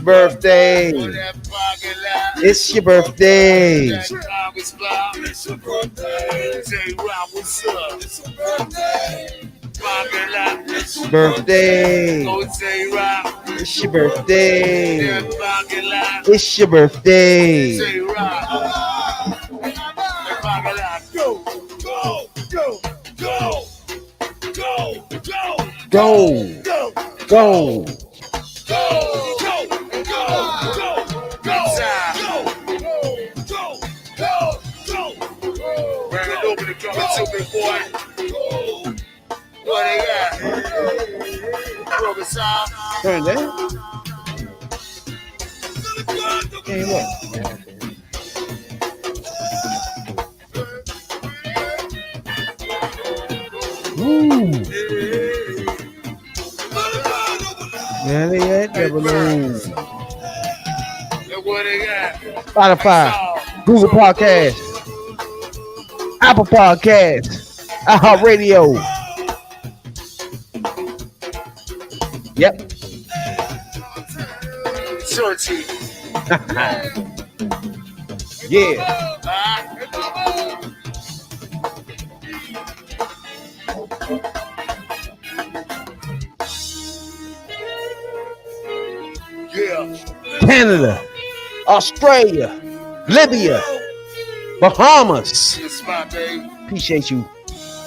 Birthday. It's your birthday. Birthday. It's your birthday. It's your birthday. Go. Turn that. Hey, what? Yeah, they had the balloon. Spotify, Google Podcast, Apple Podcast, iHeartRadio. Yep. Yeah. Canada, Australia, Libya, Bahamas. Appreciate you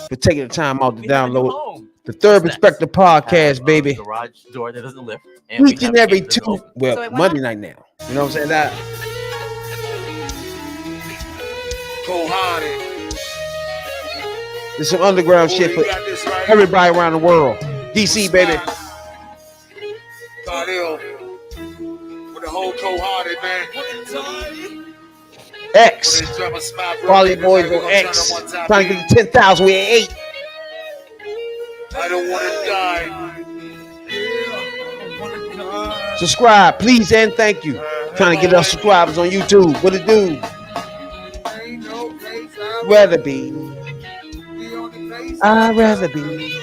for taking the time out to download the Third Perspective Podcast, baby. Garage door that doesn't lift. Each and every two. Well, so Monday night now. You know what I'm saying? That. There's some underground shit for everybody around the world. DC, baby. With the whole cold-hearted, man. X. Volley Boys on X. Trying to get to 10,000. We at 8. I don't want to die. Subscribe, please, and thank you. Trying to get us subscribers on YouTube. What it do? Rather be. I'd rather be.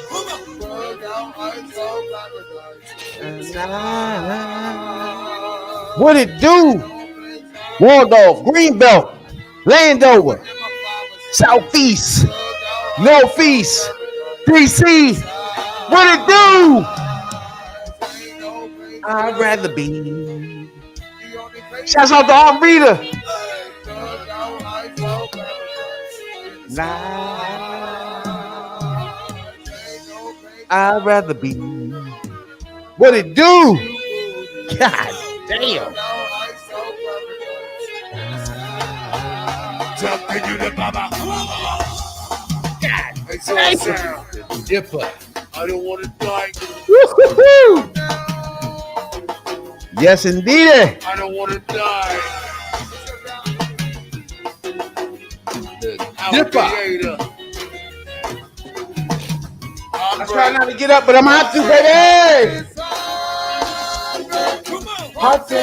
What it do? Waldorf, Greenbelt, Landover, Southeast, Northeast, DC. What it do? I'd rather be. Shouts out to Aunt Rita. I'd rather be. What it do? God damn. God. Dipper. I don't want to die. Woo-hoo-hoo. Yes, indeed. I don't want to die. Dipper. I try not to get up, but I'm hot to, baby. Hot to.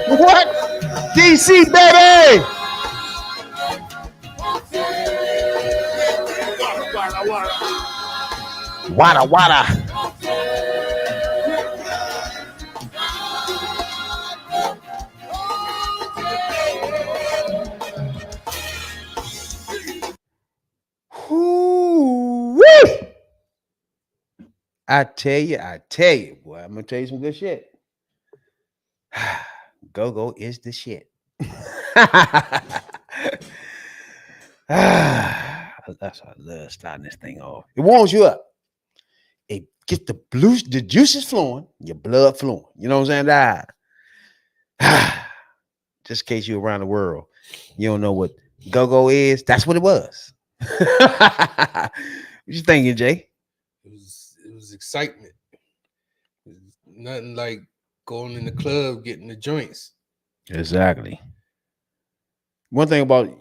What? DC, baby! Wada, wada. Ooh. I tell you, boy, I'm gonna tell you some good shit. Go is the shit. That's why I love starting this thing off. It warms you up. It gets the juices flowing, your blood flowing. You know what I'm saying? Just in case you're around the world, you don't know what go is. That's what it was. What you thinking, Jay? It was excitement. It was nothing like going in the club, getting the joints. Exactly. One thing about you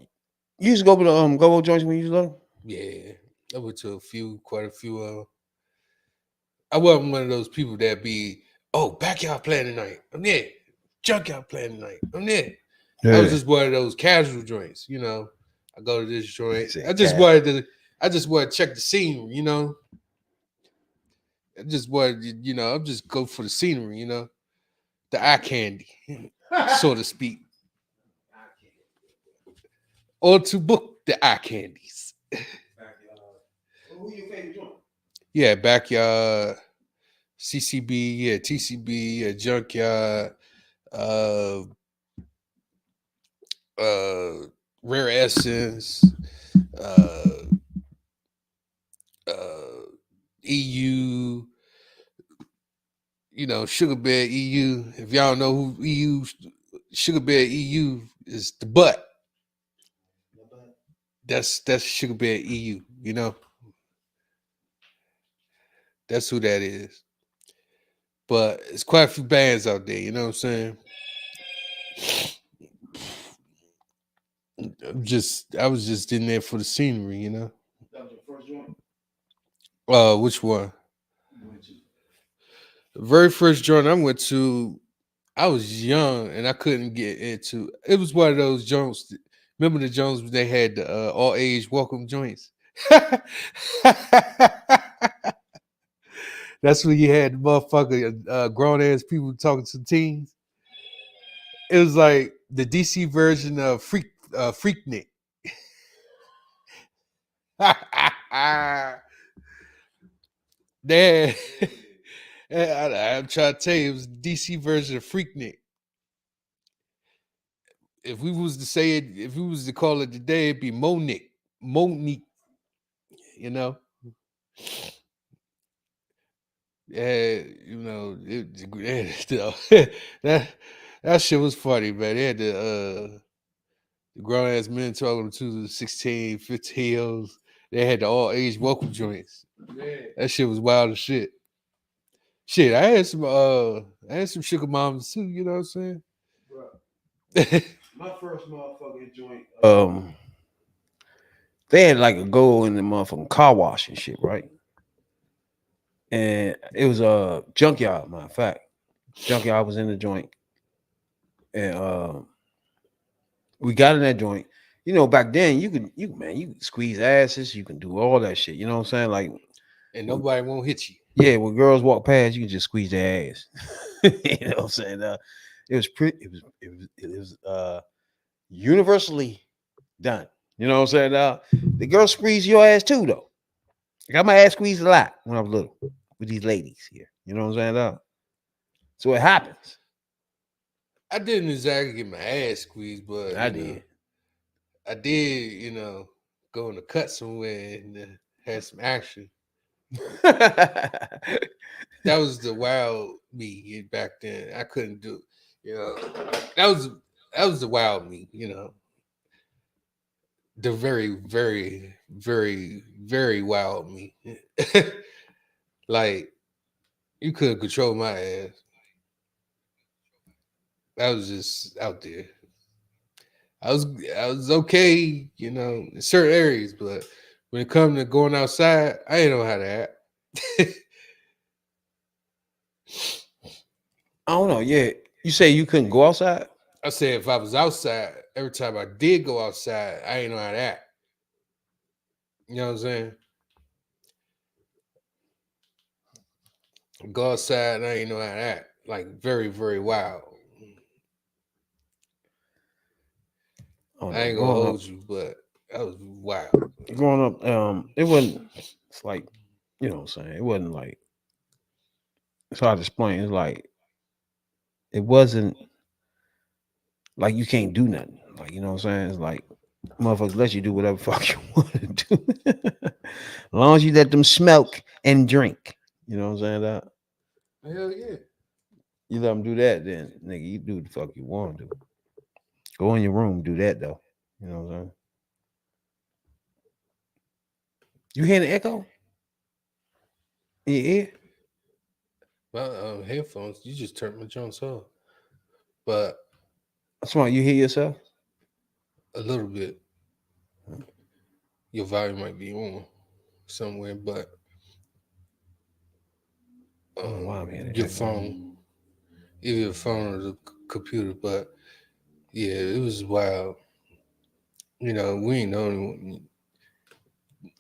used to go to the go joints when you was little. Yeah, I went to quite a few. I wasn't one of those people that be, oh, backyard playing tonight. I'm there. Junkyard playing tonight. I'm there. I was Yeah. just one of those casual joints, you know. I go to this joint. He I said, just "Cat." wanted to. I just wanted to check the scenery, you know. I just wanted, I'm just go for the scenery, the eye candy, so to speak, or to book the eye candies. Who your favorite joint? Yeah, backyard, CCB, yeah, TCB, yeah, junkyard, uh, uh, rare essence, uh, EU, sugar bear EU. If y'all know who sugar bear EU is, the butt. That's sugar bear EU. That's who that is. But it's quite a few bands out there. You know what I'm saying? I was just in there for the scenery. That was your first joint. Which one? You went to. The very first joint I went to, I was young and I couldn't get into. It was one of those joints. Remember the joints they had the all age welcome joints. That's when you had the motherfucker grown ass people talking to teens. It was like the DC version of Freaknik. Damn. I'm trying to tell you, it was the DC version of Freaknik. If we was to say it, if we was to call it today, it'd be Monique, you know. Yeah, that that shit was funny, man. They had the grown ass men talking to the 16, 15 year olds. They had the all age welcome joints. Yeah. That shit was wild as shit. Shit, I had some sugar moms too, you know what I'm saying? Bro, my first motherfucking joint. They had like a go in the motherfucking car wash and shit, right? And it was a junkyard, matter of fact. Junkyard was in the joint, and we got in that joint. You know, back then you could squeeze asses, you can do all that shit. You know what I'm saying? Like, And nobody won't hit you. yeah, when girls walk past, you can just squeeze their ass. You know what I'm saying? It was pretty. It was universally done. You know what I'm saying? The girls squeeze your ass too, though. I got my ass squeezed a lot when I was little with these ladies here. You know what I'm saying? So it happens. I didn't exactly get my ass squeezed, but I did. I did, go in the cut somewhere and had some action. That was the wild me back then. I couldn't do, that was the wild me, the very, very, very, very wild me. Like you couldn't control my ass. I was just out there. I was okay, in certain areas, but when it comes to going outside, I ain't know how to act. I don't know. Yeah, you say you couldn't go outside. I said if I was outside, every time I did go outside, I ain't know how to act. You know what I'm saying? Go outside and I ain't know how to act. Like very, very wild. I don't I know. ain't gonna hold you, but that was wild. Growing up, it wasn't. It's like, you know what I'm saying. It wasn't like it's hard to explain. It's like it wasn't like you can't do nothing. Like you know what I'm saying? It's like motherfuckers let you do whatever fuck you want to do, as long as you let them smoke and drink. You know what I'm saying? That Hell yeah. you let them do that, then nigga, you do what the fuck you want to do. Go in your room, do that though. You know what I'm saying? You hear the echo in your ear? My headphones, you just turned my Jones off. But That's why you hear yourself. a little bit, your volume might be on somewhere, but I don't know why I'm hearing the your echo. phone, either your phone or the computer. But yeah, it was wild. We ain't the only one.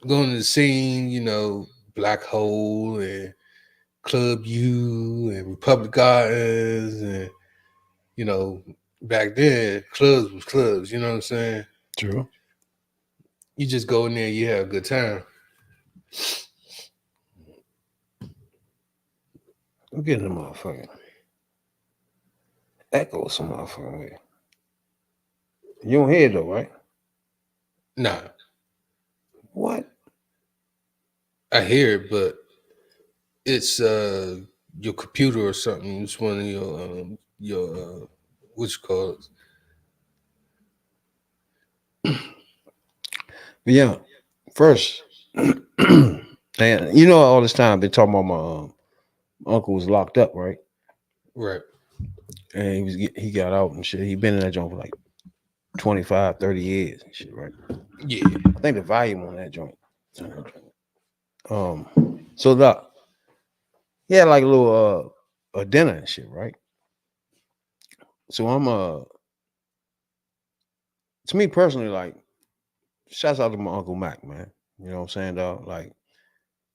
Going to the scene, Black Hole and Club U and Republic Gardens and you know, back then clubs was clubs, you know what I'm saying? True. You just go in there, you have a good time. I'm getting the motherfucking echo some motherfucking way. You don't hear it though, right? Nah, What? I hear it, but it's your computer or something. It's one of your what you call it? But yeah, first, and you know, all this time I've been talking about my uncle was locked up, right? Right. And he got out and shit. He been in that joint for like 25, 30 years and shit, right? Yeah. I think the volume on that joint. So the he had like a little a dinner and shit, right? So I'm to me personally, like, shouts out to my Uncle Mac, man. You know what I'm saying, dog? Like,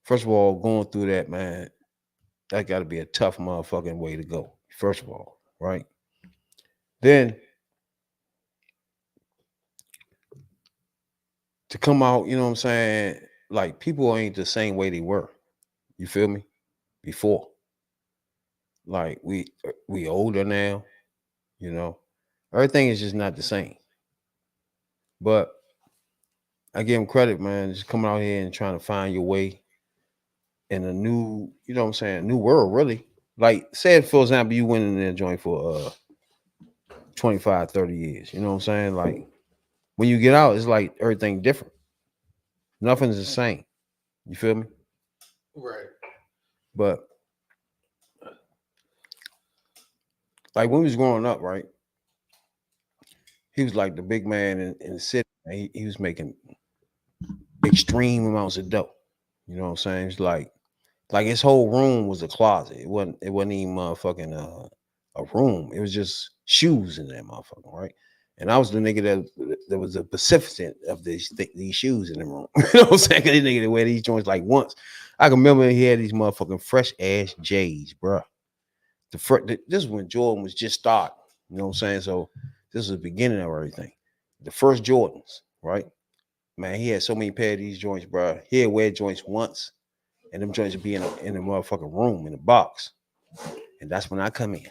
first of all, going through that, man, that gotta be a tough motherfucking way to go. First of all, right? Then to come out, you know what I'm saying? Like people ain't the same way they were. You feel me? Before. Like we older now, you know. Everything is just not the same. But I give him credit, man, just coming out here and trying to find your way in a new, you know what I'm saying, new world, really. Like, say for example, you went in there joint for 25, 30 years. You know what I'm saying? Like when you get out, it's like everything different. Nothing's the same. You feel me? Right. But like when we was growing up, right? He was like the big man in the city. He was making extreme amounts of dough. You know what I'm saying? It's like his whole room was a closet. It wasn't even motherfucking a room. It was just shoes in that motherfucker, right? And I was the nigga that was a pacificant of these shoes in the room. You know what I'm saying? 'Cause this nigga that wear these joints like once. I can remember he had these motherfucking fresh ass J's, bro. This is when Jordan was just starting. You know what I'm saying? So this is the beginning of everything. The first Jordans, right? Man, he had so many pair of these joints, bro. He'd wear joints once, and them joints would be in a motherfucking room in a box. And that's when I come in.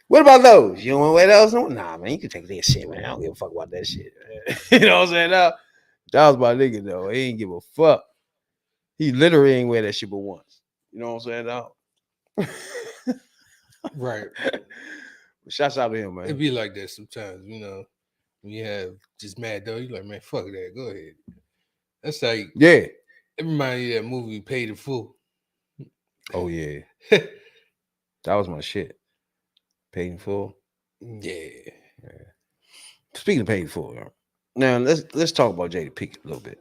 What about those? You don't want to wear those? No? Nah, man, you can take that shit, man. I don't give a fuck about that shit. You know what I'm saying? That was my nigga, though. He ain't give a fuck. He literally ain't wear that shit but once. You know what I'm saying? Now? Right. Shouts out to him, It man. be like that sometimes, When you have just mad dog, you like, man, fuck that. Go ahead. That's like Yeah. it reminds me of that movie Paid in Full. Oh yeah. That was my shit. Paid in full. Yeah. Speaking of paid in full, now let's talk about Jada Pinkett a little bit.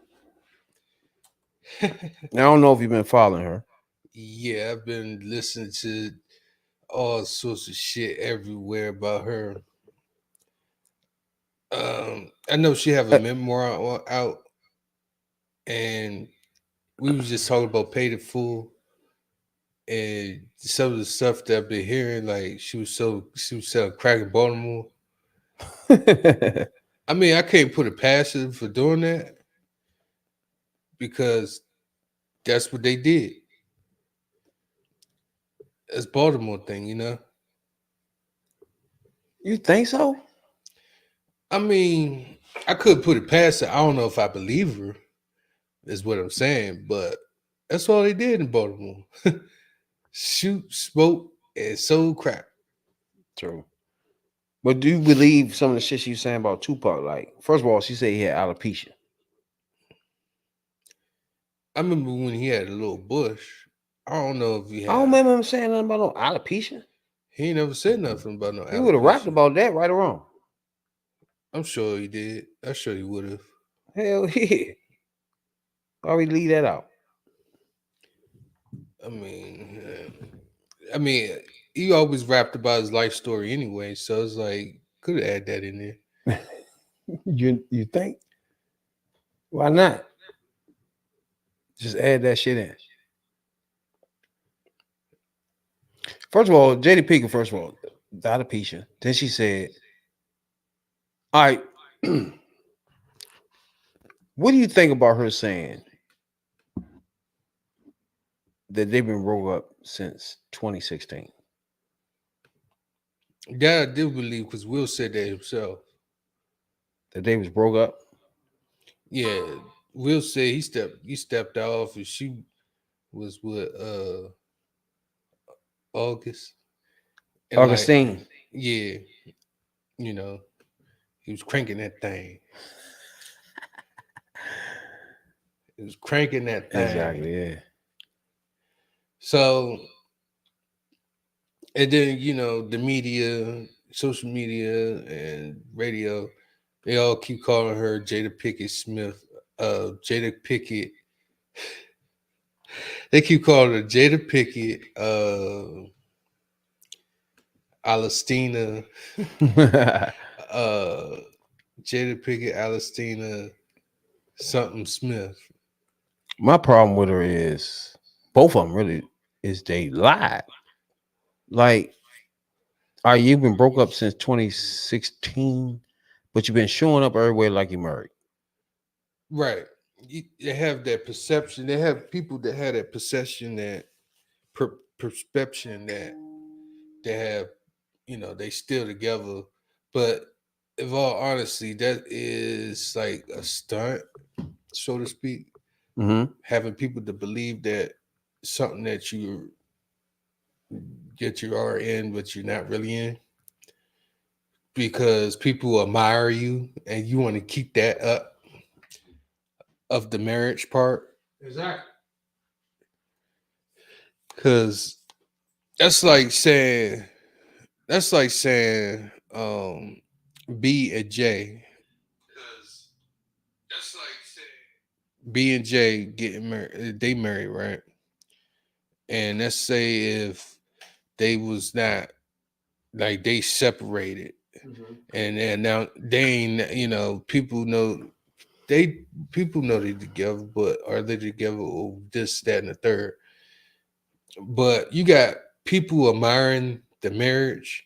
Now I don't know if you've been following her. Yeah, I've been listening to all sorts of shit everywhere about her. I know she have a memoir out, and we was just talking about Paid in Full, and some of the stuff that I've been hearing, like she was selling crack in Baltimore. I mean, I can't put it past her for doing that because That's what they did. That's Baltimore thing, you know. You think so? I mean, I could put it past her. I don't know if I believe her. Is what I'm saying, but that's all they did in Baltimore. Shoot, smoke, and sold crap. True. But do you believe some of the shit she was saying about Tupac? Like, first of all, she said he had alopecia. I remember when he had a little bush. I don't know if he I don't had. remember him saying nothing about no alopecia. He ain't never said nothing about no He would have rapped alopecia. about that, right or wrong. I'm sure he did. I'm sure he would have. Hell yeah. Why we leave that out? I mean, I mean, he always rapped about his life story anyway, so it's like could have add that in there. You think? Why not? Just add that shit in. First of all, Jada Pinkett, first of all, the alopecia. Then she said, all right, what do you think about her saying that they've been broke up since 2016? That I do believe because Will said that himself. That they was broke up? Yeah, Will said he stepped off and she was with August. And like Augustine. yeah, you know, he was cranking that thing. He was cranking that thing. Exactly, yeah. So and then, you know, the media, social media and radio, they all keep calling her Jada Pickett Smith. Jada Pickett. They keep calling her Jada Pickett, Alestina, uh, Jada Pickett, Alestina, something Smith. My problem with her is both of them really is they lied. Like, all right, you've been broke up since 2016, but you've been showing up everywhere like you're married. Right. They have that perception. They have people that have that perception, that perception that they have, you know, they still together. But in all honesty, that is like a stunt, so to speak. Mm-hmm. Having people to believe that something that you are in, but you're not really in, because people admire you and you want to keep that up of the marriage part. Exactly. Because that's like saying that's like saying B and J. Because that's like saying B and J getting married. They married, right? And let's say if they was not, like, they separated, and then now they ain't, you know, people know they together, but are they together or this, that, and the third? But you got people admiring the marriage.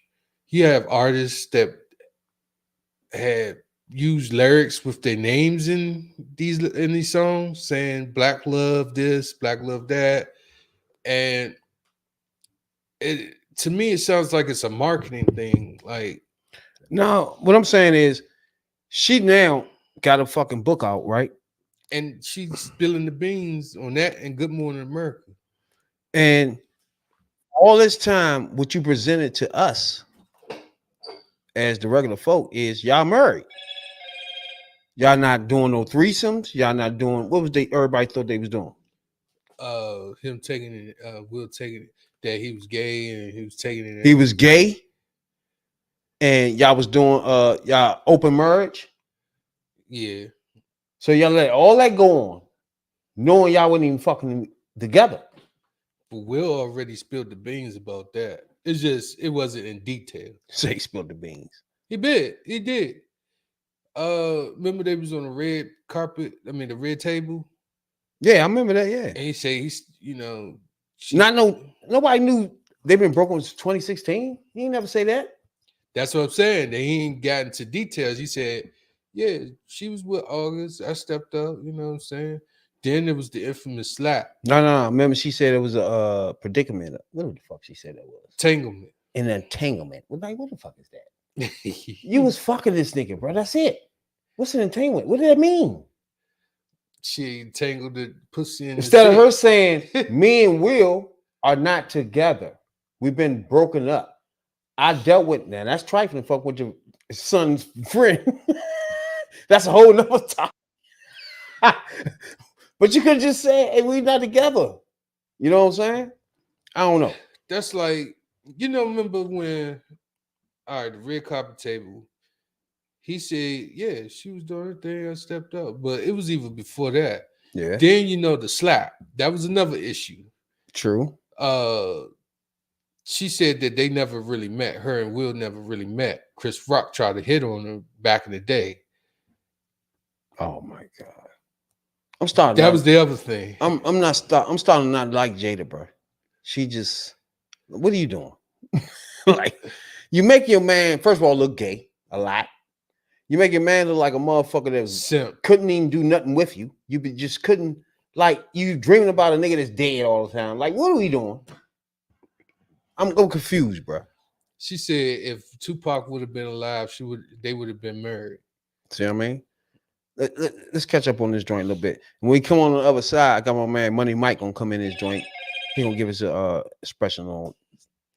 You have artists that had used lyrics with their names in these songs, saying "Black love this, Black love that," and it, to me, it sounds like it's a marketing thing. Like, No, what I'm saying is she now got a fucking book out, right? and she's spilling the beans on that and Good Morning America. And all this time, what you presented to us as the regular folk is y'all married. Y'all not doing no threesomes. Y'all not doing what was they everybody thought they was doing. Him taking it, Will taking it, that he was gay and he was taking it. He was gay, and y'all was doing y'all open marriage. Yeah. So y'all let all that go on, knowing y'all wasn't even fucking together. But Will already spilled the beans about that. It's just it wasn't in detail. So he spilled the beans. He did. He did. Remember they was on the red carpet, I mean the red table? Yeah, I remember that. Yeah. And he said he's, you know, Nobody knew they've been broken since 2016. He ain't never say that. That's what I'm saying. That he ain't got into details. He said, yeah, she was with August. I stepped up, you know what I'm saying? Then there was the infamous slap. No. Remember, she said it was a predicament. What the fuck she said that was? Entanglement. An entanglement. Well, like, what the fuck is that? You was fucking this nigga, bro. That's it. What's an entanglement? What did that mean? She tangled the pussy in Instead of the her saying, me and Will are not together. We've been broken up. I dealt with now. That's trifling. Fuck with your son's friend. That's a whole nother topic. But you could just say, hey, we're not together. You know what I'm saying? I don't know. That's like, remember when, all right, the red carpet table, he said, yeah, she was doing her thing, I stepped up. But it was even before that. Yeah. Then, the slap. That was another issue. True. She said that they never really met. Her and Will never really met. Chris Rock tried to hit on her back in the day. Oh my God. I'm starting. That was the other thing. I'm starting to not like Jada, bro. She just, what are you doing? Like, you make your man, first of all, look gay a lot. You make your man look like a motherfucker that couldn't even do nothing with you. You just couldn't, like, you dreaming about a nigga that's dead all the time. Like, what are we doing? I'm confused, bro. She said if Tupac would have been alive, they would have been married. See what I mean? Let's catch up on this joint a little bit. When we come on the other side, I got my man Money Mike gonna come in this joint. He gonna give us a expression on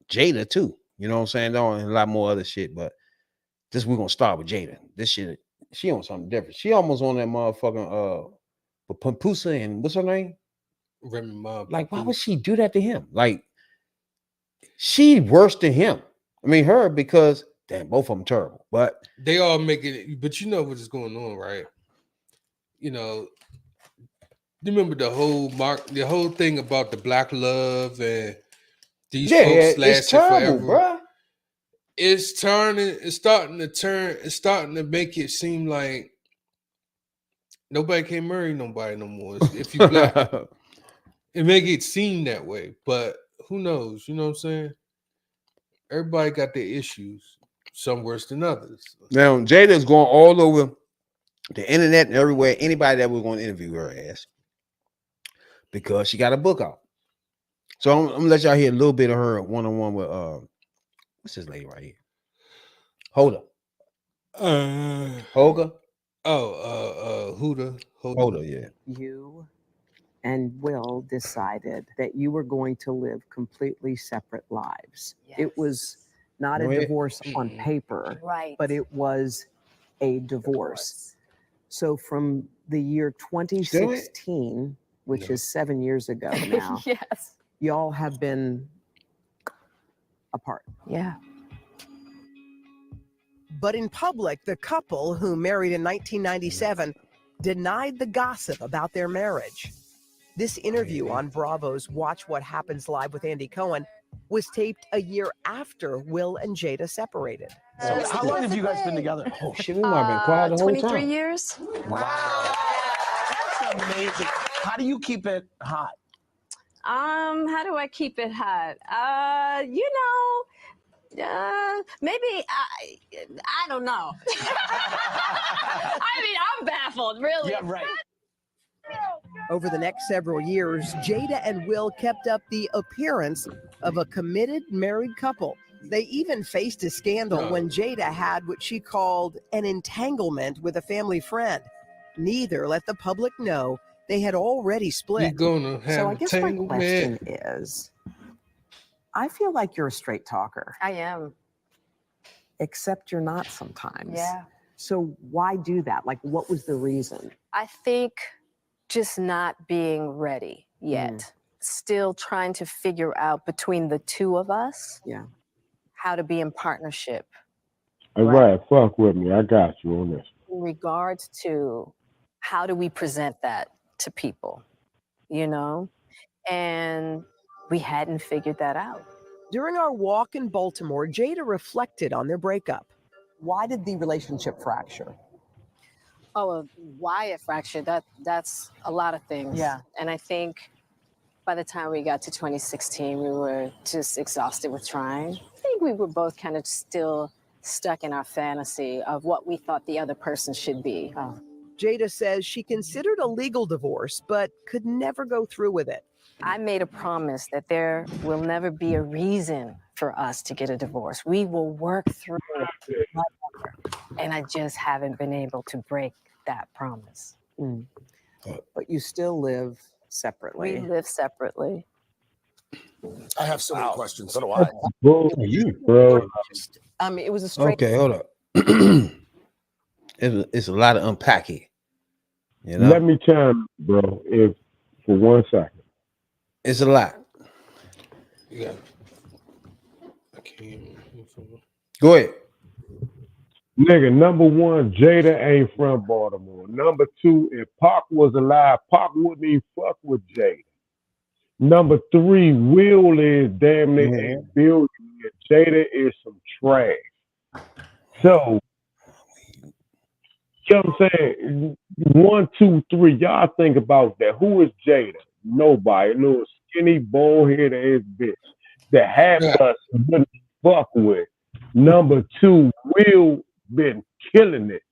Jada too. You know what I'm saying? Though, and a lot more other shit, but this we're gonna start with Jada. This shit, she on something different. She almost on that motherfucking Pampusa and what's her name? Remy Ma. Like, why would she do that to him? Like, she worse than him. I mean, her because damn, both of them terrible. But they all making it. But you know what is going on, right? You remember the whole thing about the black love and these folks lasting forever, bro. It's starting to make it seem like nobody can marry nobody no more if you black. It make it seem that way, but who knows? You know what I'm saying? Everybody got their issues, some worse than others. Now Jada's going all over the internet and everywhere. Anybody that was going to interview her ass because she got a book out. So I'm gonna let y'all hear a little bit of her one-on-one with what's this lady right here? Hoda. Hoga? Hoda, yeah. You and Will decided that you were going to live completely separate lives. Yes. It was not a divorce on paper, right? But it was a divorce. So from the year 2016, which is 7 years ago now, yes, y'all have been apart. Yeah. But in public, the couple, who married in 1997, denied the gossip about their marriage. This interview on Bravo's Watch What Happens Live with Andy Cohen was taped a year after Will and Jada separated. So how long have you guys been together? Oh shit, we might have been quiet the whole time. 23 years. Wow. That's amazing. How do you keep it hot? How do I keep it hot? Maybe I don't know. I mean, I'm baffled, really. Yeah, right. Over the next several years, Jada and Will kept up the appearance of a committed married couple. They even faced a scandal when Jada had what she called an entanglement with a family friend. Neither let the public know they had already split. So I guess my question is, I feel like you're a straight talker. I am. Except you're not sometimes. Yeah. So why do that? Like, what was the reason? I think just not being ready yet. Still trying to figure out between the two of us how to be in partnership. All right, fuck with me. I got you on this. In regards to how do we present that to people, And we hadn't figured that out. During our walk in Baltimore, Jada reflected on their breakup. Why did the relationship fracture? Oh, why it fractured? That's a lot of things. Yeah. And I think by the time we got to 2016, we were just exhausted with trying. I think we were both kind of still stuck in our fantasy of what we thought the other person should be. Oh. Jada says she considered a legal divorce, but could never go through with it. I made a promise that there will never be a reason for us to get a divorce. We will work through it, and I just haven't been able to break that promise. But you still live separately. We live separately. I have so many questions. So do I. Bro. I mean, it was a straight. Okay, hold up. It's a lot of unpacking. You know, Let me chime in, bro, if for 1 second. it's a lot. Yeah. I can't. Go ahead. Nigga, number one, Jada ain't from Baltimore. Number two, if Pac was alive, Pac wouldn't even fuck with Jada. Number three, Will is damn near $8 billion. Jada is some trash. So, you know what I'm saying? 1, 2, 3. Y'all think about that. Who is Jada? Nobody. A little skinny, bald-headed ass bitch that half us wouldn't fuck with. Number two, Will been killing it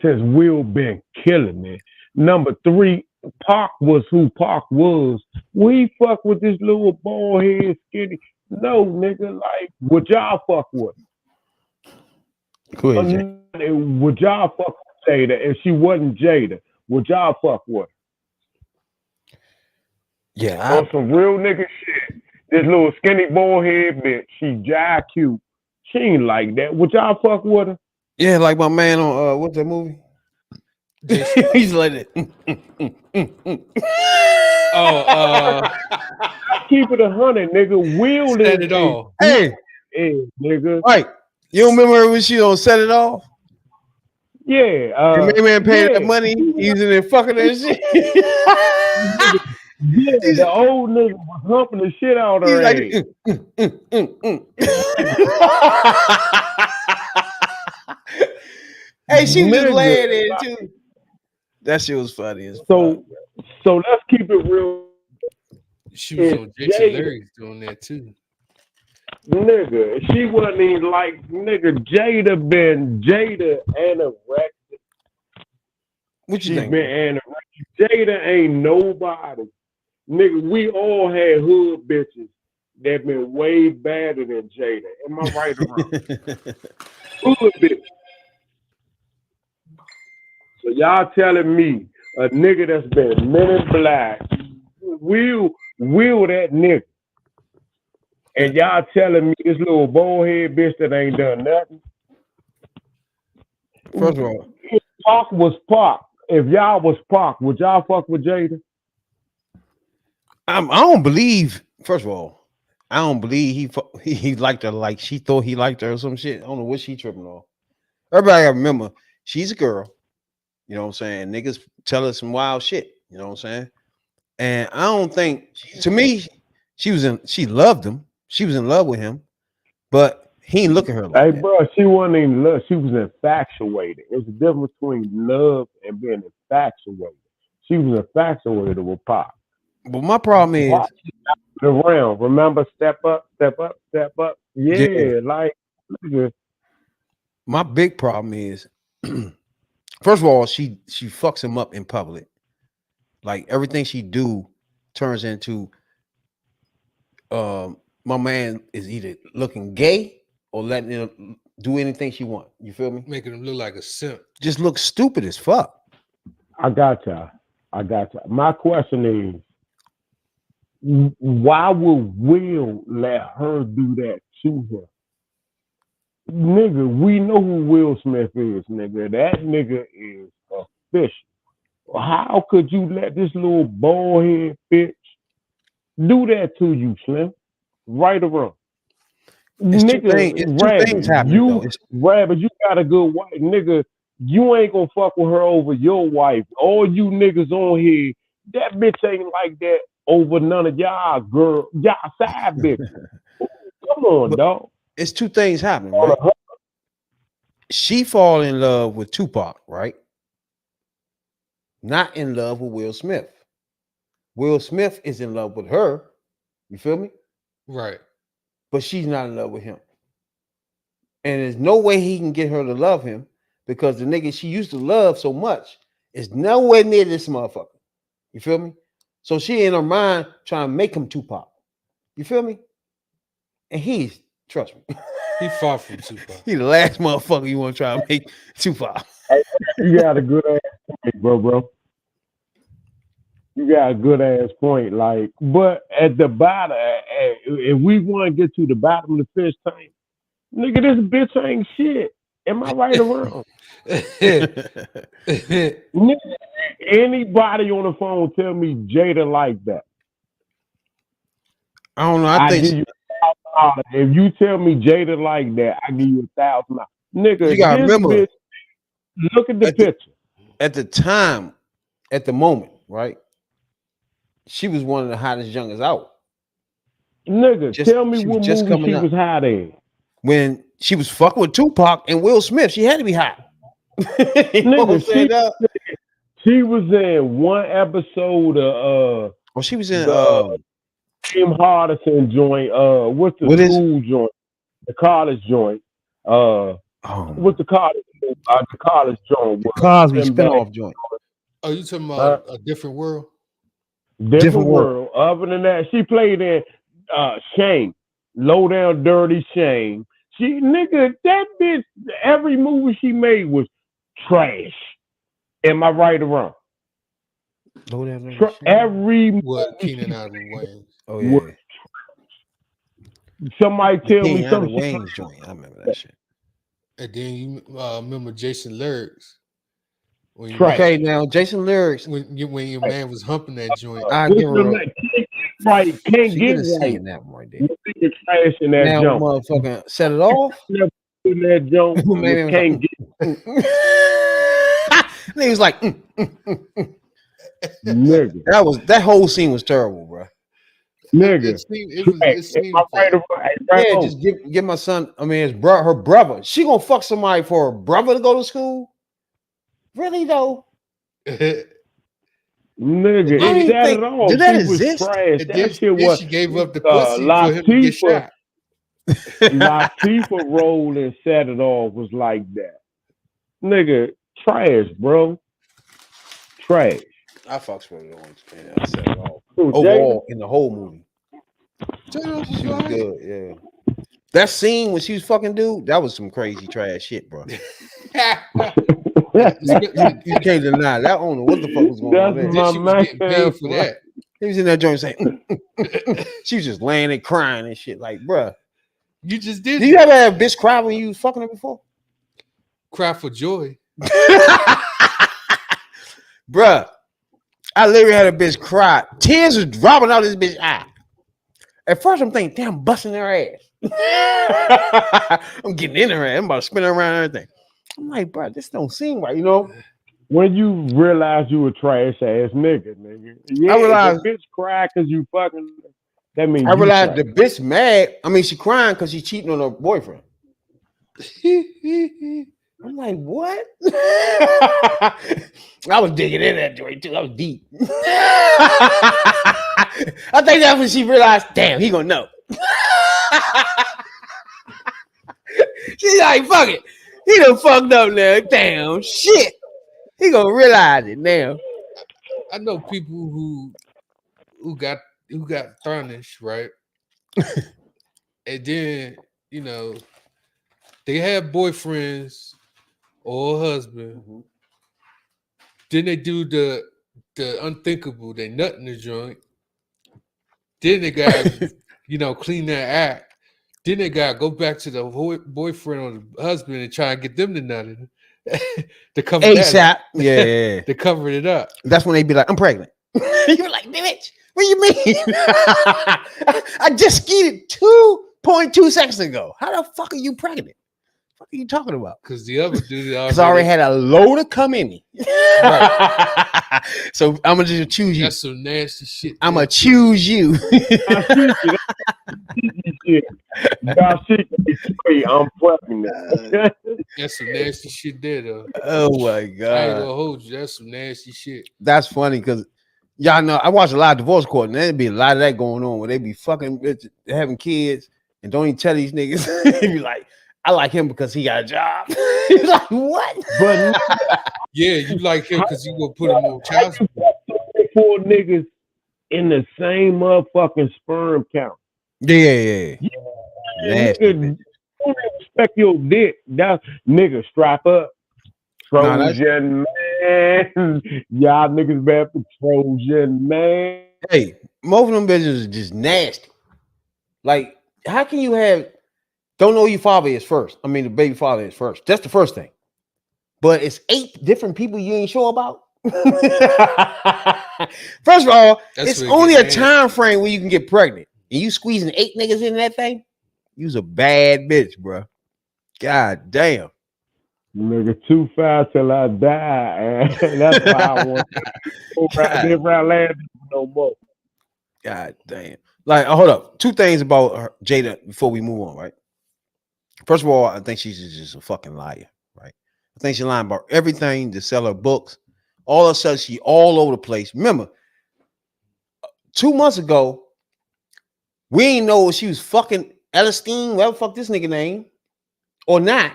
since Will been killing it. Number three, Pac was who Pac was. We fuck with this little bald-head skinny. No, nigga, like, would y'all fuck with her? Go ahead, Jay. Would y'all fuck with Jada? If she wasn't Jada, would y'all fuck with her? Yeah, On some real nigga shit. This little skinny bald head bitch, she jive cute. She ain't like that. Would y'all fuck with her? Yeah, like my man on what's that movie? He's like that. Keep it 100, nigga. Will Set it off. Hey, nigga. Right. You don't remember when she don't set it off? Yeah. The main man paid that money, he's in there fucking that shit. Yeah, the old nigga was humping the shit out of her like, hey, she was just laying there too. That shit was funny as fuck. So let's keep it real. She was on Jason Larry's doing that too. Nigga, she wasn't even like, nigga, Jada anorexic. What you think? Been anorexic. Jada ain't nobody. Nigga, we all had hood bitches that been way better than Jada. Am I right or wrong? Hood bitch. So y'all telling me a nigga that's been Men in Black will that nigga. And y'all telling me this little bald head bitch that ain't done nothing. First of all, if Pac was Pac, if y'all was Pac, would y'all fuck with Jada? I don't believe. First of all, I don't believe he liked her like she thought he liked her or some shit. I don't know what she tripping off. Everybody gotta remember, she's a girl. You know what I'm saying? Niggas tell her some wild shit. You know what I'm saying? And I don't think, to me, she loved him. She was in love with him, but he ain't look at her like that. Hey, bro, she wasn't in love. She was infatuated. There's a difference between love and being infatuated. She was infatuated with Pac. But my problem is the realm. Remember, step up, step up, step up. Yeah. Like. My big problem is, first of all, she fucks him up in public. Like everything she do turns into my man is either looking gay or letting her do anything she want. You feel me? Making him look like a simp. Just look stupid as fuck. I got y'all. My question is, why would Will let her do that to him? Nigga, we know who Will Smith is, nigga. That nigga is official. How could you let this little bald head bitch do that to you, Slim? Right or wrong? It's nigga, two things happening. Rabbit, you got a good wife, nigga. You ain't gonna fuck with her over your wife. All you niggas on here, that bitch ain't like that over none of y'all girl, y'all side bitches. Come on, dog. It's two things happening, right? She fall in love with Tupac, right? Not in love with Will Smith. Will Smith is in love with her. You feel me? Right. But she's not in love with him. And there's no way he can get her to love him because the nigga she used to love so much is nowhere near this motherfucker. You feel me? So she in her mind trying to make him Tupac. You feel me? And he's, trust me, He far from Tupac. he the last motherfucker you want to try to make Tupac. You got a good ass point, bro. You got a good ass point. Like, but at the bottom, if we want to get to the bottom of the fish tank, nigga, this bitch ain't shit. Am I right or wrong? Nigga, anybody on the phone tell me Jada like that? I don't know. I think give you $1,000. If you tell me Jada like that, I give you $1,000. Nigga, you gotta this remember, bitch, look at the picture. At the time, at the moment, right? She was one of the hottest youngest out. Nigga, tell me what just movie she up. was hot in. When she was fucking with Tupac and Will Smith, she had to be hot. Nigga, she was in one episode of she was in Tim Hardison joint. What's the school joint? The college joint. What's the college? The college joint. Cosby spinoff joint. Oh, you talking about A Different World? Different world. Other than that, she played in Shame, Low Down Dirty Shame. She that bitch. Every movie she made was trash. Am I right or wrong? Low Down Dirty Shame. Every what Keenan Ivory Wayans. Oh yeah. Somebody tell me something. Wayans joint. I remember that shit. And then you remember Jason Lyrics. Okay, now Jason Lyrics. When your man was humping that joint. I give her right. Can't get right. That one right there. Trash in that now, jump. Motherfucking set it off. In that jump. Can't get. He was like, nigga. That whole scene was terrible, bro. Nigga, yeah, just give my son. I mean, her brother. She gonna fuck somebody for her brother to go to school? Really though? Nigga, did that exist? That shit was. She gave up the pussy for him to get shot. Latifah role and Set It Off was like that. Nigga, trash, bro. Trash. I fucks with it on I Set It Off. Overall, in the whole movie. She was good, yeah. That scene when she was fucking dude, that was some crazy trash shit, bro. You can't deny that. I don't know what the fuck was going on there. She was getting paid for that. He was in that joint saying, she was just laying there crying and shit. Like, bruh, you just did. Do you ever have a bitch cry when you was fucking her before? Cry for joy, bruh. I literally had a bitch cry. Tears was dropping out of this bitch's eye. At first, I'm thinking, damn, I'm busting her ass. I'm getting in her ass. I'm about to spin her around and everything. I'm like, bro, this don't seem right, you know? When you realize you a trash ass nigga. Yeah, I realized the bitch cry because you fucking. That means I realized the bitch mad. I mean, she crying because she cheating on her boyfriend. I'm like, what? I was digging in that joint too. I was deep. I think that's when she realized, damn, he gonna know. She's like, fuck it. He done fucked up now. Damn, shit. He gonna realize it now. I know people who got tarnished, right? And then, they have boyfriends or a husband. Mm-hmm. Then they do the unthinkable. They nut in the joint. Then they got clean their act. Then they got to go back to the boyfriend or the husband and try and get them to nut it. To cover ASAP. Yeah. To cover it up. That's when they be like, I'm pregnant. You're like, bitch, what do you mean? I just skeeted 2.2 seconds ago. How the fuck are you pregnant? What are you talking about? Because the other dude because I already had a load of cum in me. Right. So I'm gonna just choose you. That's some nasty shit. I'm gonna choose you. I'm pregnant. That's some nasty shit there, though. Oh my god! I ain't gonna hold you. That's some nasty shit. That's funny because y'all know I watch a lot of divorce court, and there'd be a lot of that going on where they be fucking bitches, having kids, and don't even tell these niggas. They be like, I like him because he got a job. He's like, what? But Yeah, you like him because you gonna put him on child support. 4 niggas in the same motherfucking sperm count. Yeah. Nasty bitch. Nigga, don't respect your dick. That nigga strap up. Nah, that's Trojan man. Y'all niggas bad for Trojan man. hey, most of them bitches are just nasty. Like, how can you don't know who your father is first? I mean, the baby father is first. That's the first thing. But it's 8 different people you ain't sure about. First of all, That's it's where it only a gets time frame where you can get pregnant. And you squeezing 8 niggas in that thing, you's a bad bitch, bro. God damn. Nigga, too fast till I die. And that's why I want to go around land no more. God damn. Like, hold up. 2 things about her, Jada before we move on, right? First of all, I think she's just a fucking liar, right? I think she's lying about everything to sell her books. All of a sudden, she all over the place. Remember, 2 months ago, we ain't know if she was fucking Elistine, whatever the fuck this nigga name, or not.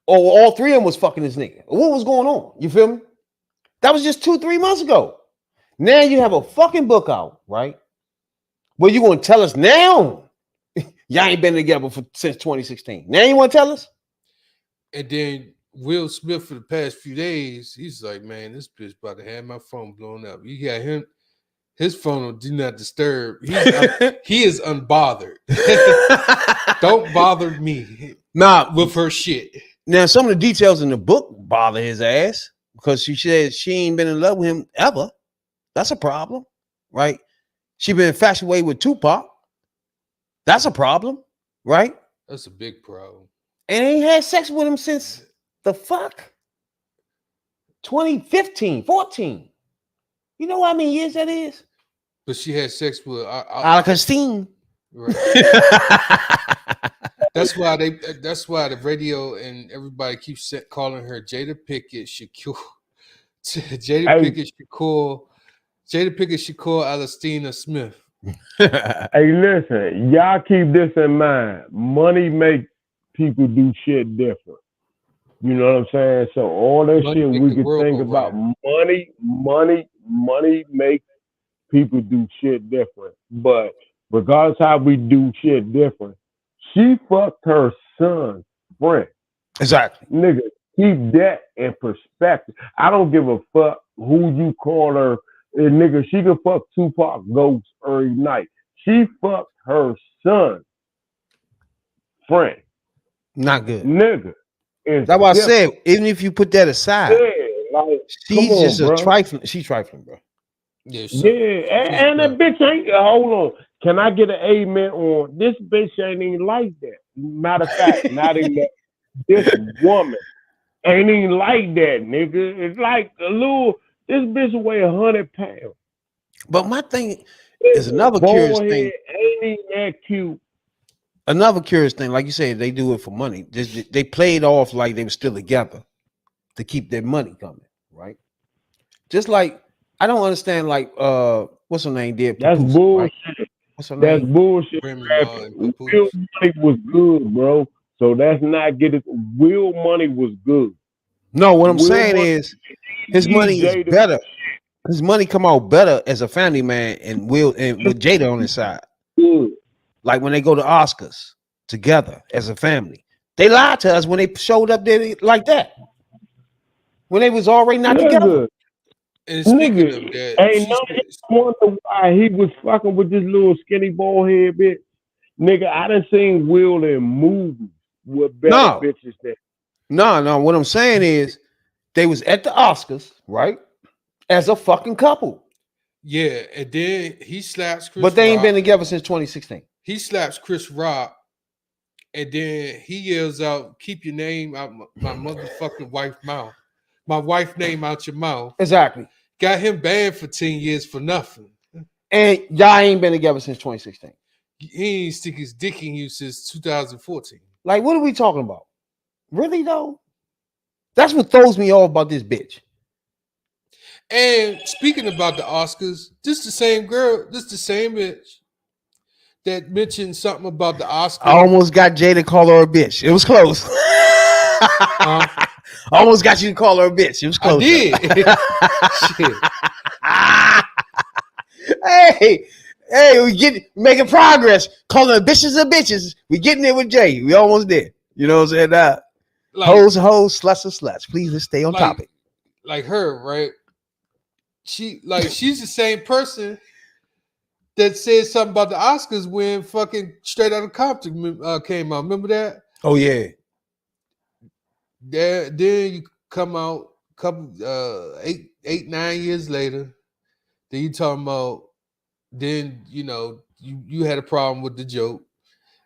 Or all 3 of them was fucking this nigga. What was going on? You feel me? That was just 2-3 months ago. Now you have a fucking book out, right? Well, you gonna tell us now? Y'all ain't been together since 2016. Now you want to tell us? And then Will Smith for the past few days, he's like, man, this bitch about to have my phone blown up. You got him, his phone on do not disturb. He is unbothered. Don't bother me. Nah, with her shit. Now, some of the details in the book bother his ass because she said she ain't been in love with him ever. That's a problem, right? She been infatuated with Tupac. That's a problem, right? That's a big problem. And ain't had sex with him since the fuck 2015, 14. You know how many years that is? But she had sex with Christine. Right. That's why the radio and everybody keeps calling her Jada Pickett Shakur. Jada Pickett Shakur Alestina Smith. Hey, listen, y'all keep this in mind. Money make people do shit different. You know what I'm saying? So all that shit we can think about, money make people do shit different. But regardless how we do shit different, she fucked her son's friend. Exactly. Nigga, keep that in perspective. I don't give a fuck who you call her. And nigga, she can fuck Tupac Ghost every night. She fucked her son's friend. Not good. Nigga. That's why I said, even if you put that aside, like, she's just a trifling. She's trifling, bro. Yeah, and that bitch ain't. Hold on. Can I get an amen on this? Bitch ain't even like that. Matter of fact, not even that. This woman ain't even like that, nigga. It's like a little. This bitch weigh 100 pounds. But my thing is another curious thing. Ain't even that cute. Another curious thing, like you said, they do it for money. They played off like they were still together to keep their money coming, right? Just like I don't understand, like what's her name? Did that's Papoose, bullshit. Right? What's her that's name? bullshit. Will Money was good, bro. So that's not getting. Will Money was good. No, what I'm saying is his money is better. His money come out better as a family man and Will and with Jada on his side. Good. Like when they go to Oscars together as a family. They lied to us when they showed up there like that. When they was already not together. And speaking of that, ain't no wonder why he was fucking with this little skinny bald head bitch. Nigga, I done seen Will in movies with better bitches than. No. What I'm saying is they was at the Oscars, right? As a fucking couple. Yeah, and then he slaps Chris But they ain't Rock. been together since 2016. He slaps Chris Rock, and then he yells out, "Keep your name out my motherfucking wife's mouth. My wife name out your mouth." Exactly. Got him banned for 10 years for nothing. And y'all ain't been together since 2016. He ain't stick his dick in you since 2014. Like, what are we talking about? Really, though? That's what throws me off about this bitch. And speaking about the Oscars, this the same girl, this the same bitch that mentioned something about the Oscars. I almost got Jay to call her a bitch. It was close. Almost got you to call her a bitch. It was close. I Shit. did. hey, we making progress. Calling bitches are bitches. We getting there with Jay. We almost there. You know what I'm saying? Hoes, sluts are sluts. Please let's stay on topic. Like her, right? She's the same person that said something about the Oscars when fucking Straight Outta Compton came out. Remember that? Oh yeah. Then you come out couple 9 years later. Then you talking about then you had a problem with the joke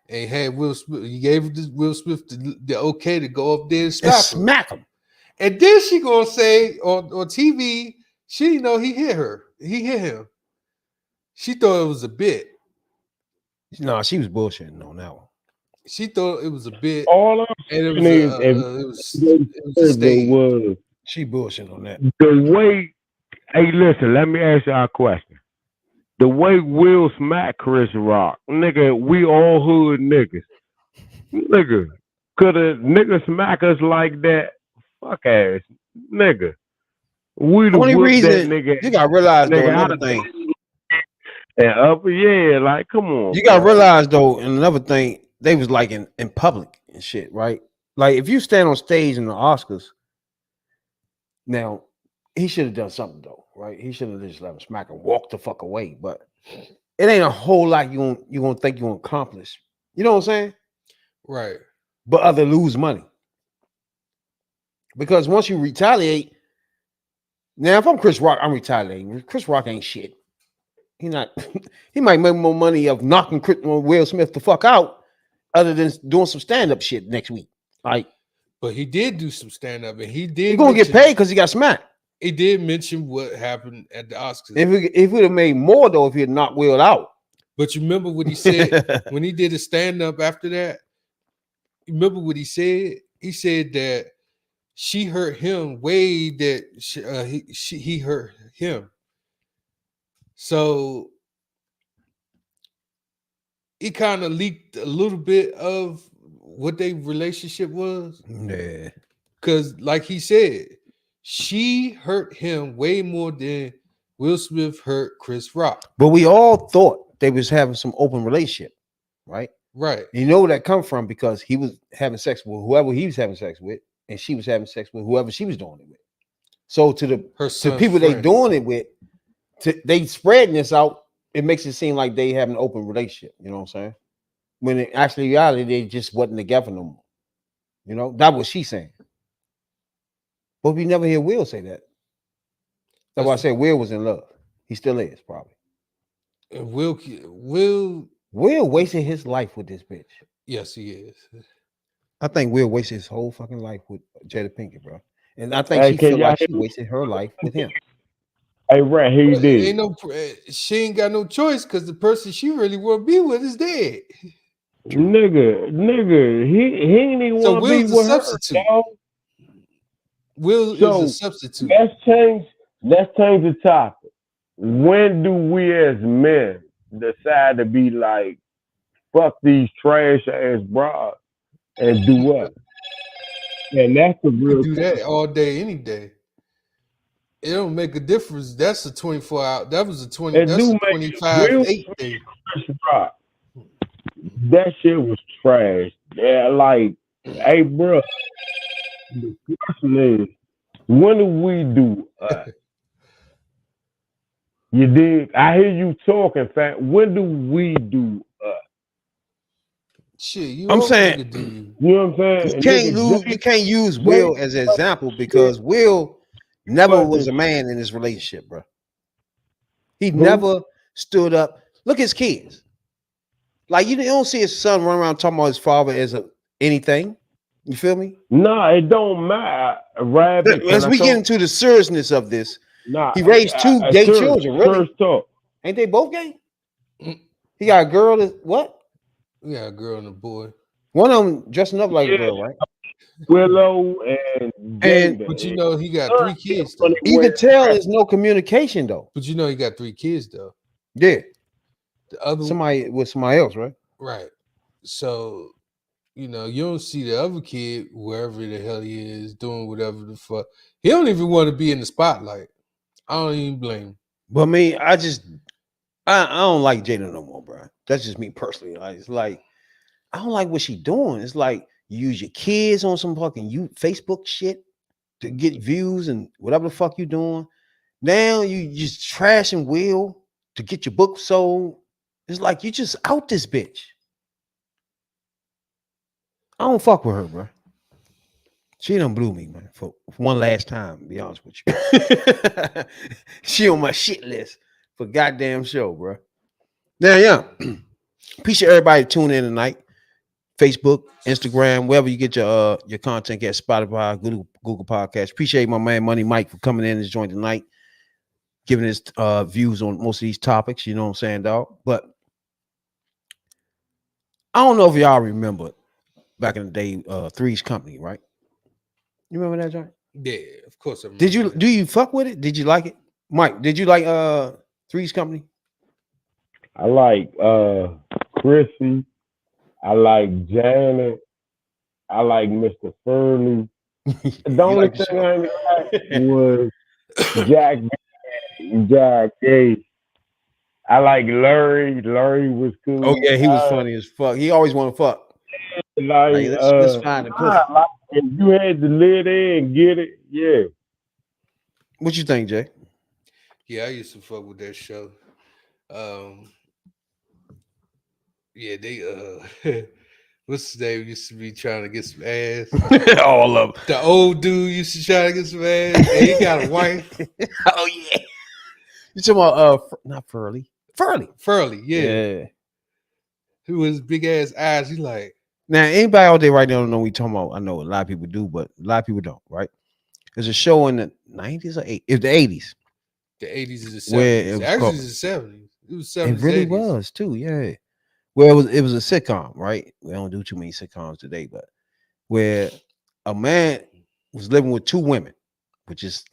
and had Will Smith. You gave Will Smith the okay to go up there and smack him. And then she gonna say on TV, she didn't know he hit her. He hit him. She thought it was a bit. No, she was bullshitting on that one. She thought it was a bit. All I'm saying is, it was a stage. She bullshitting on that. The way, hey, listen, let me ask y'all a question. The way Will smack Chris Rock, nigga, we all hood niggas. Nigga, could a nigga smack us like that? Fuck ass, nigga. We the only reason that nigga. You gotta realize though another thing. And like, come on. You gotta realize though, and another thing, they was like in public and shit, right? Like if you stand on stage in the Oscars, now he should have done something though, right? He should have just let him smack and walk the fuck away. But it ain't a whole lot you gonna think you gonna accomplish. You know what I'm saying? Right. But other lose money. Because once you retaliate, now if I'm Chris Rock, I'm retaliating. Chris Rock ain't shit. He might make more money of knocking Will Smith the fuck out other than doing some stand-up shit next week. Like, but he did do some stand-up and he did. He's gonna get paid because he got smacked. He did mention what happened at the Oscars. If we'd have made more though, if he had knocked Will out. But you remember what he said when he did a stand-up after that? You remember what he said? He said that she hurt him way that he hurt him. So he kind of leaked a little bit of what their relationship was. Yeah. Because like he said, she hurt him way more than Will Smith hurt Chris Rock. But we all thought they was having some open relationship, right? Right. You know where that come from because he was having sex with whoever he was having sex with, and she was having sex with whoever she was doing it with. So to the people friend. they doing it with, they spreading this out, it makes it seem like they have an open relationship. You know what I'm saying? When in actually reality, they just wasn't together no more. You know, that's what she's saying. But we never hear Will say that. That's why I said Will was in love. He still is, probably. And Will wasted his life with this bitch. Yes, he is. I think Will wasted his whole fucking life with Jada Pinkett, bro. And I think she feel like she wasted her life with him. Hey, Rat, he did. She ain't got no choice because the person she really want to be with is dead. Nigga, he ain't even want to be with her, dog. Will is a substitute. Let's change the topic. When do we as men decide to be like, fuck these trash ass bras and do what? And that's the real do that all day, any day. It don't make a difference. That's a 24 hour. That was a 20. That's a 25/8 thing. That shit was trash. Yeah, like, hey, bro. The question is, when do we do? You dig? I hear you talking, fat. When do we do? Shit, I'm saying, you know what I'm saying? You can't use Will as an example because Will never was a man in this relationship, bro. He never stood up. Look at his kids. Like you don't see his son run around talking about his father as anything. You feel me? No, it don't matter. As we get into the seriousness of this, he raised two gay children. Really? Ain't they both gay? He got a girl. What? We got a girl and a boy. One of them dressing up like a girl, right? Willow and but you know he got 3 kids. Though. You can tell there's no communication though. But you know he got 3 kids though. Yeah. The other somebody with somebody else, right? Right. So You know, you don't see the other kid wherever the hell he is doing whatever the fuck. He don't even want to be in the spotlight. I don't even blame him. But me, I don't like Jada no more, bro. That's just me personally. Like, it's like I don't like what she doing. It's like you use your kids on some fucking Facebook shit to get views and whatever the fuck you doing. Now you just trashing Will to get your book sold. It's like you just out this bitch. I don't fuck with her, bro. She done blew me, man, for one last time, to be honest with you. She on my shit list for goddamn show, bro. Now, yeah. Appreciate everybody tuning in tonight. Facebook, Instagram, wherever you get your content at Spotify, Google Podcast. Appreciate my man Money Mike for coming in and joining tonight, giving his views on most of these topics. You know what I'm saying, dog? But I don't know if y'all remember back in the day, Three's Company, right? You remember that, John? Yeah, of course. I remember Did you that. do you fuck with it? Did you like it, Mike? Did you like Three's Company? I like Chrissy. I like Janet. I like Mr. Furley. The only like the thing I didn't like was Jack Gay. I like Larry. Larry was cool. Oh yeah, he was funny as fuck. He always want to fuck. Like, let's find the pussy. like if you had to live there and get it, yeah. What you think, Jay? Yeah, I used to fuck with that show. Yeah, they what's his name used to be trying to get some ass. All of them. The old dude used to try to get some ass. And he got a wife. Oh yeah. You talking about not Furley. Furley, yeah. Who was big ass eyes. He like Now anybody out there right now don't know what we talking about. I know a lot of people do, but a lot of people don't, right? There's a show in the 90s or 80s. It's the 80s. the 80s and the Where 70s. it was Actually, called- it's the 70s. It was 70s. It really 80s. was too, yeah. Where it was a sitcom, right? We don't do too many sitcoms today, but where a man was living with two women, which is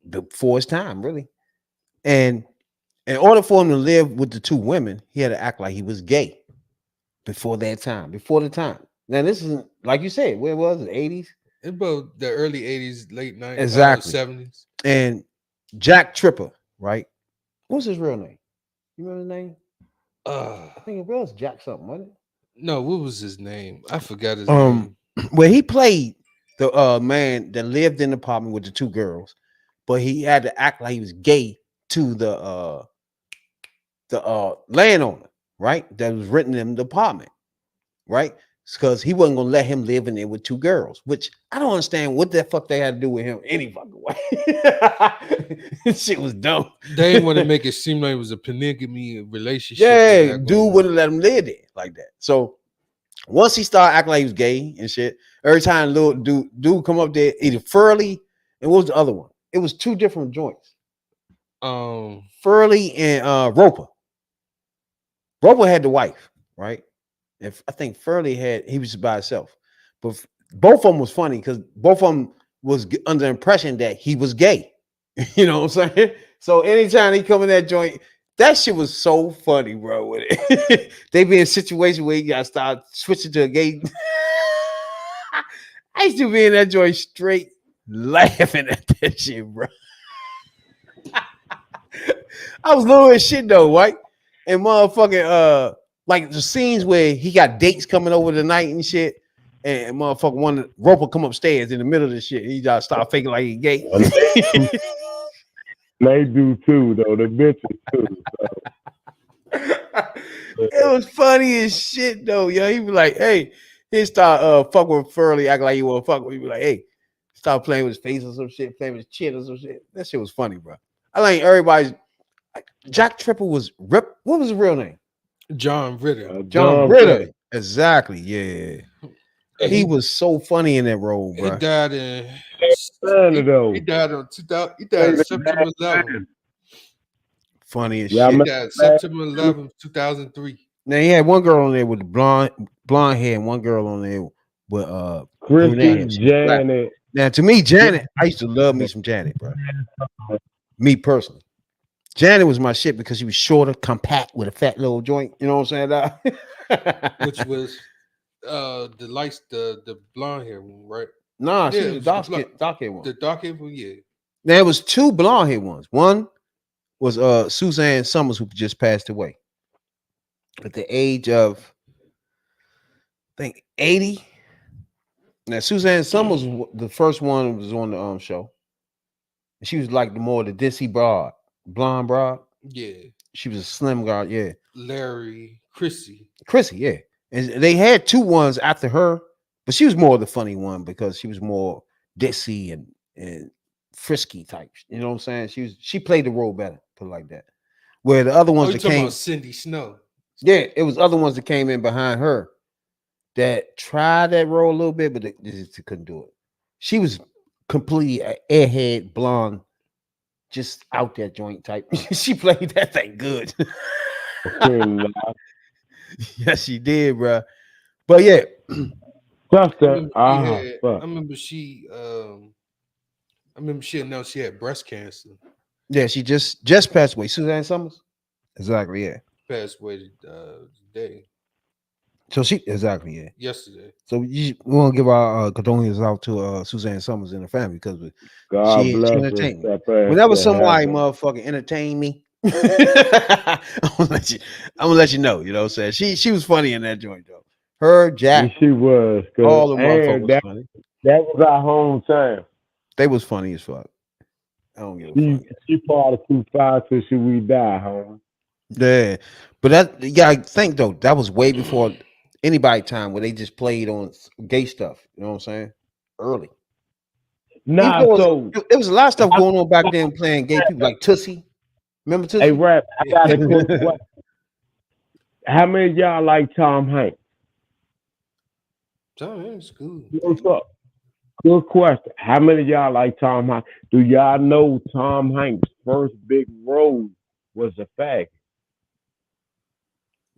before his time, really. And in order for him to live with the two women, he had to act like he was gay before that time, before the time. Now, this is like you said, where was it? 80s? It's about the early 80s, late 90s, Exactly. 70s. And Jack Tripper, right? What's his real name? You remember his name? I think it was Jack something, wasn't it? No, what was his name? I forgot his name. Where he played the man that lived in the apartment with the two girls, but he had to act like he was gay to the landowner, right? That was renting him the apartment, right? Because he wasn't gonna let him live in there with two girls, which I don't understand what the fuck they had to do with him any fucking way. This shit was dumb. They didn't want to make it seem like it was a polygamy relationship. Yeah, dude wouldn't let him live there like that. So once he started acting like he was gay and shit, every time little dude come up there, either Furley and what was the other one? It was two different joints. Furley and Roper. Roper had the wife, right? If I think Furley he was by himself, but both of them was funny because both of them was under the impression that he was gay. You know what I'm saying? So anytime he come in that joint, that shit was so funny, bro. With it, they be in a situation where you gotta start switching to a gay. I used to be in that joint straight laughing at that shit, bro. I was little as shit though, right? And motherfucking like the scenes where he got dates coming over tonight and shit, and motherfucker one Roper come upstairs in the middle of the shit. He just start faking like he gay. They do too, though. The bitches too. So. It was funny as shit though, yo. He be like, hey, he start fuck with Furley, act like he want to fuck with. He be like, hey, start playing with his face or some shit, playing with his chin or some shit. That shit was funny, bro. I think everybody's Jack Tripper was Rip. What was his real name? John Ritter. John Ritter. Exactly. Yeah. He was so funny in that role, bro. He died in. He died on 2000. He died September 11th. Funny as Yeah, shit. He died September 11th, 2003. Now he had one girl on there with the blonde hair, and one girl on there with Chrissy, Janet. Now to me, Janet, I used to love me some Janet, bro. Me personally. Janet was my shit because she was shorter, compact, with a fat little joint. You know what I'm saying? Which was The lights, the blonde hair one, right? Nah, Yeah, she it was was the dark hair one. the dark hair one. Yeah, There was two blonde hair ones. One was Suzanne Summers, who just passed away at the age of I think 80. Now Suzanne Summers, the first one was on the show. She was like the more the dissy broad, blonde broad. yeah. She was a slim guard, yeah. Larry, Chrissy. Chrissy, yeah. And they had two ones after her, but she was more the funny one because she was more dissy and frisky type. You know what I'm saying? She played the role better, put it like that. Where the other Oh, ones you that talking came, about Cindy Snow? yeah, it was other ones that came in behind her that tried that role a little bit, but they just couldn't do it. She was completely airhead, blonde, just out there joint type. She played that thing good. Yes, she did, bro. But yeah, Just I that. remember she Ah, had. fuck. I remember she announced she had breast cancer. yeah, she just passed away. Suzanne Summers, exactly. Yeah. Passed away today, So she exactly yeah. yesterday. So we want to give our condolences out to Suzanne Summers and her family because God she bless her. entertained me. Step ass Whenever to somebody heaven. motherfucking entertain me, I'm gonna let you know. You know what I'm saying? She was funny in that joint though. Her, Yeah, Jack, she was. Cause all the motherfuckers and was funny. that was our hometown. They was funny as fuck. I don't give a fuck. She part of 2 5 till she we die, homie. Yeah, but that you gotta think though. That was way before anybody time where they just played on gay stuff. You know what I'm saying? Early. Even Nah, though so there was a lot of stuff going on back then playing gay people like Tootsie. Remember hey Tootsie? rap, I got a quick Yeah. question. How many of y'all like Tom Hanks? Tom Hanks good. What's up? Good question. How many of y'all like Tom Hanks? Do y'all know Tom Hanks' first big role was a fag?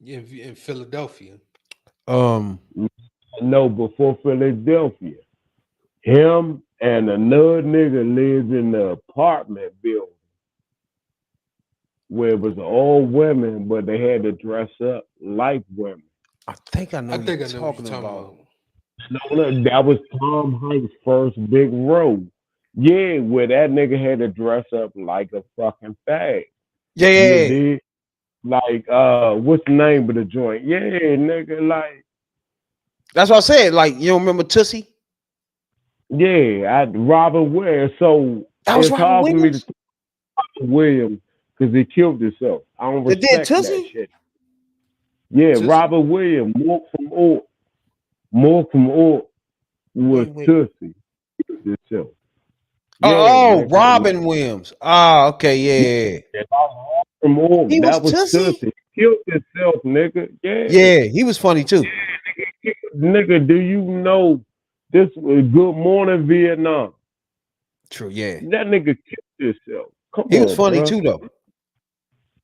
In Philadelphia. Um. No, before Philadelphia. Him and another nigga lived in the apartment building where it was all women, but they had to dress up like women. I think I know I what think you're I know what talking you're talking about. about. No, that was Tom Hanks' first big role. Yeah, where that nigga had to dress up like a fucking fag. Yeah, You yeah, yeah. did? Like, what's the name of the joint? Yeah, nigga, like, That's what I said. Like, you don't remember Tootsie? yeah, Robert Williams. So That was it's Robin hard for me to Williams talk about Williams because he killed himself. I don't that did respect that Tootsie. shit. Yeah, Tootsie? Robert Williams, more from Ork was Wait. Tootsie. Killed himself. Yeah, Oh, nigga. Like, Robin Williams. Ah, okay, yeah. from Ork, He was that was Tootsie. Tootsie. Killed himself, nigga. Yeah. Yeah, he was funny too. Nigga, do you know this was Good Morning Vietnam? True, yeah. That nigga killed himself. Come He was on, funny bro. too though.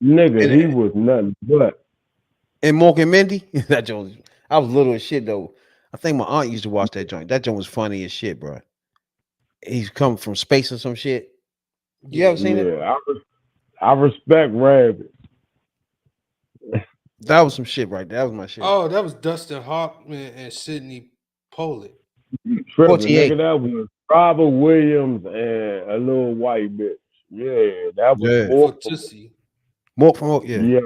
Nigga, And he was nothing but. and Mork and Mindy. That joint was, I was little as shit though. I think my aunt used to watch that joint. That joint was funny as shit, bro. He's come from space or some shit. You Yeah. ever seen it? Yeah, I respect Rabbit. That was some shit right there. That was my shit. Oh, that was Dustin Hoffman and Sidney Pollack. Tripping, 48. nigga. That was Robert Williams and a little white bitch. Yeah, that was Yeah. For more from. Tootsie. Mork from Mork, yeah. Yeah,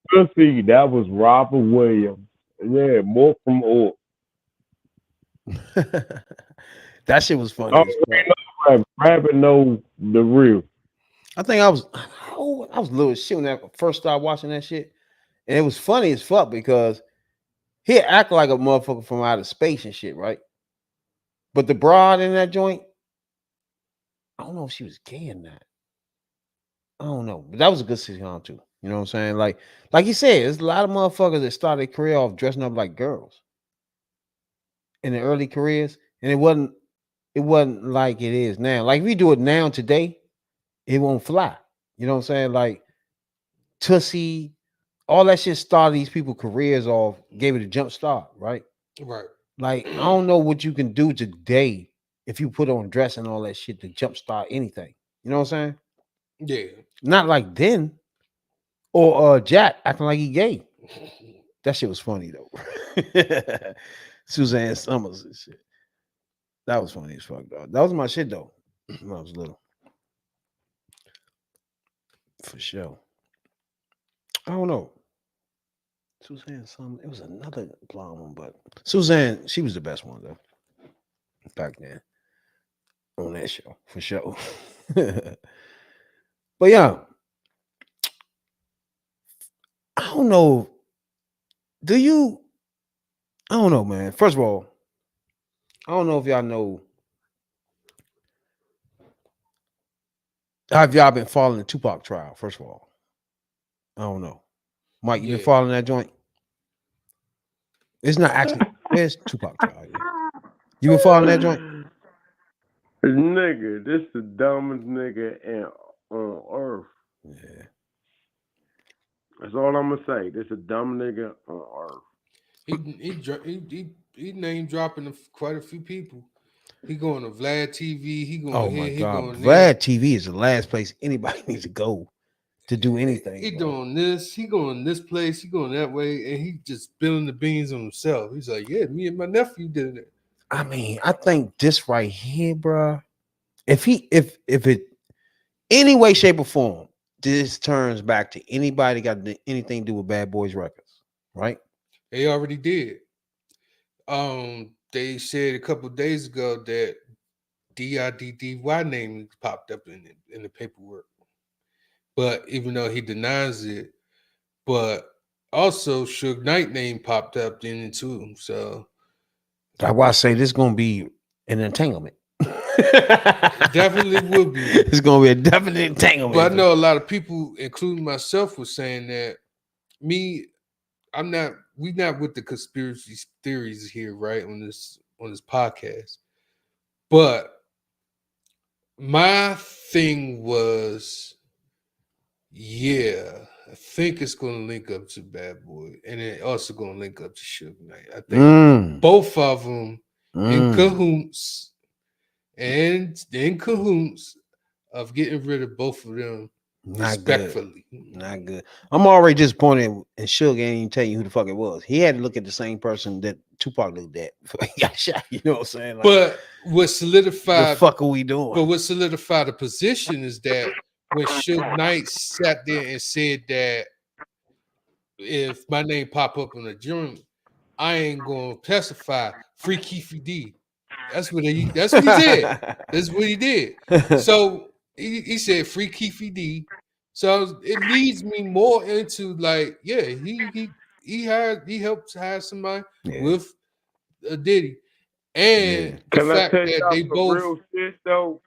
Pussy, that was Robert Williams. Yeah, more from Ork. That shit was Oh, funny as fuck. Rabbit knows the real. I think I was little as shit when I first started watching that shit. And it was funny as fuck because he act like a motherfucker from outer space and shit, right? But the broad in that joint, I don't know if she was gay or not. I don't know. But that was a good sitcom too. You know what I'm saying? Like you said, there's a lot of motherfuckers that started their career off dressing up like girls in the early careers. And it wasn't like it is now. Like if you do it now today, it won't fly. You know what I'm saying? Like Tussie, all that shit started these people careers off, gave it a jump start, right? Right. Like I don't know what you can do today if you put on dress and all that shit to jumpstart anything. You know what I'm saying? Yeah. Not like then. Or Jack acting like he gay. That shit was funny though. Suzanne Summers and shit. That was funny as fuck, dog. That was my shit though. When I was little. For sure. I don't know. Suzanne Summers. It was another blonde one, but Suzanne, she was the best one though. Back then. On that show, for sure. But yeah. I don't know. Do you? I don't know, man. First of all, I don't know if y'all know. Have y'all been following the Tupac trial? First of all, I don't know. Mike, you been following that joint? It's not actually. It's Tupac trial. Yeah. You been following that joint? Nigga, this the dumbest nigga on earth. Yeah. That's all I'm gonna say. This a dumb nigga on earth. He name dropping quite a few people. He going to Vlad TV. He going Oh here. my He God, going Vlad there. TV is the last place anybody needs to go to do anything. He bro. doing this. He going this place. He going that way, and he just spilling the beans on himself. He's like, yeah, me and my nephew did it. I mean, I think this right here, bro. If it any way, shape, or form, this turns back to anybody got anything to do with Bad Boys Records, right? They already did. They said a couple days ago that DIDDY name popped up in the paperwork, but even though he denies it, but also Suge Knight name popped up in it too. So that's why I say this is gonna be an entanglement. it definitely will be. It's gonna be a definite entanglement. But I know a lot of people, including myself, were saying that we're not with the conspiracy theories here, right? On this podcast. But my thing was, yeah, I think it's gonna link up to Bad Boy, and it also gonna link up to Suge Knight. I think both of them in cahoots and in cahoots of getting rid of both of them respectfully. Not good. I'm already disappointed, and Suge ain't even tell you who the fuck it was. He had to look at the same person that Tupac looked at before he got shot. You know what I'm saying? Like, but what solidified the fuck are we doing? But what solidified the position is that when Suge Knight sat there and said that if my name pop up on a joint, I ain't gonna testify. Free Keefy D. That's what he did. That's what he did. So he said free Keefy D. So it leads me more into like, yeah, he helped hire somebody with a Diddy. And the fact that they both real shit, though?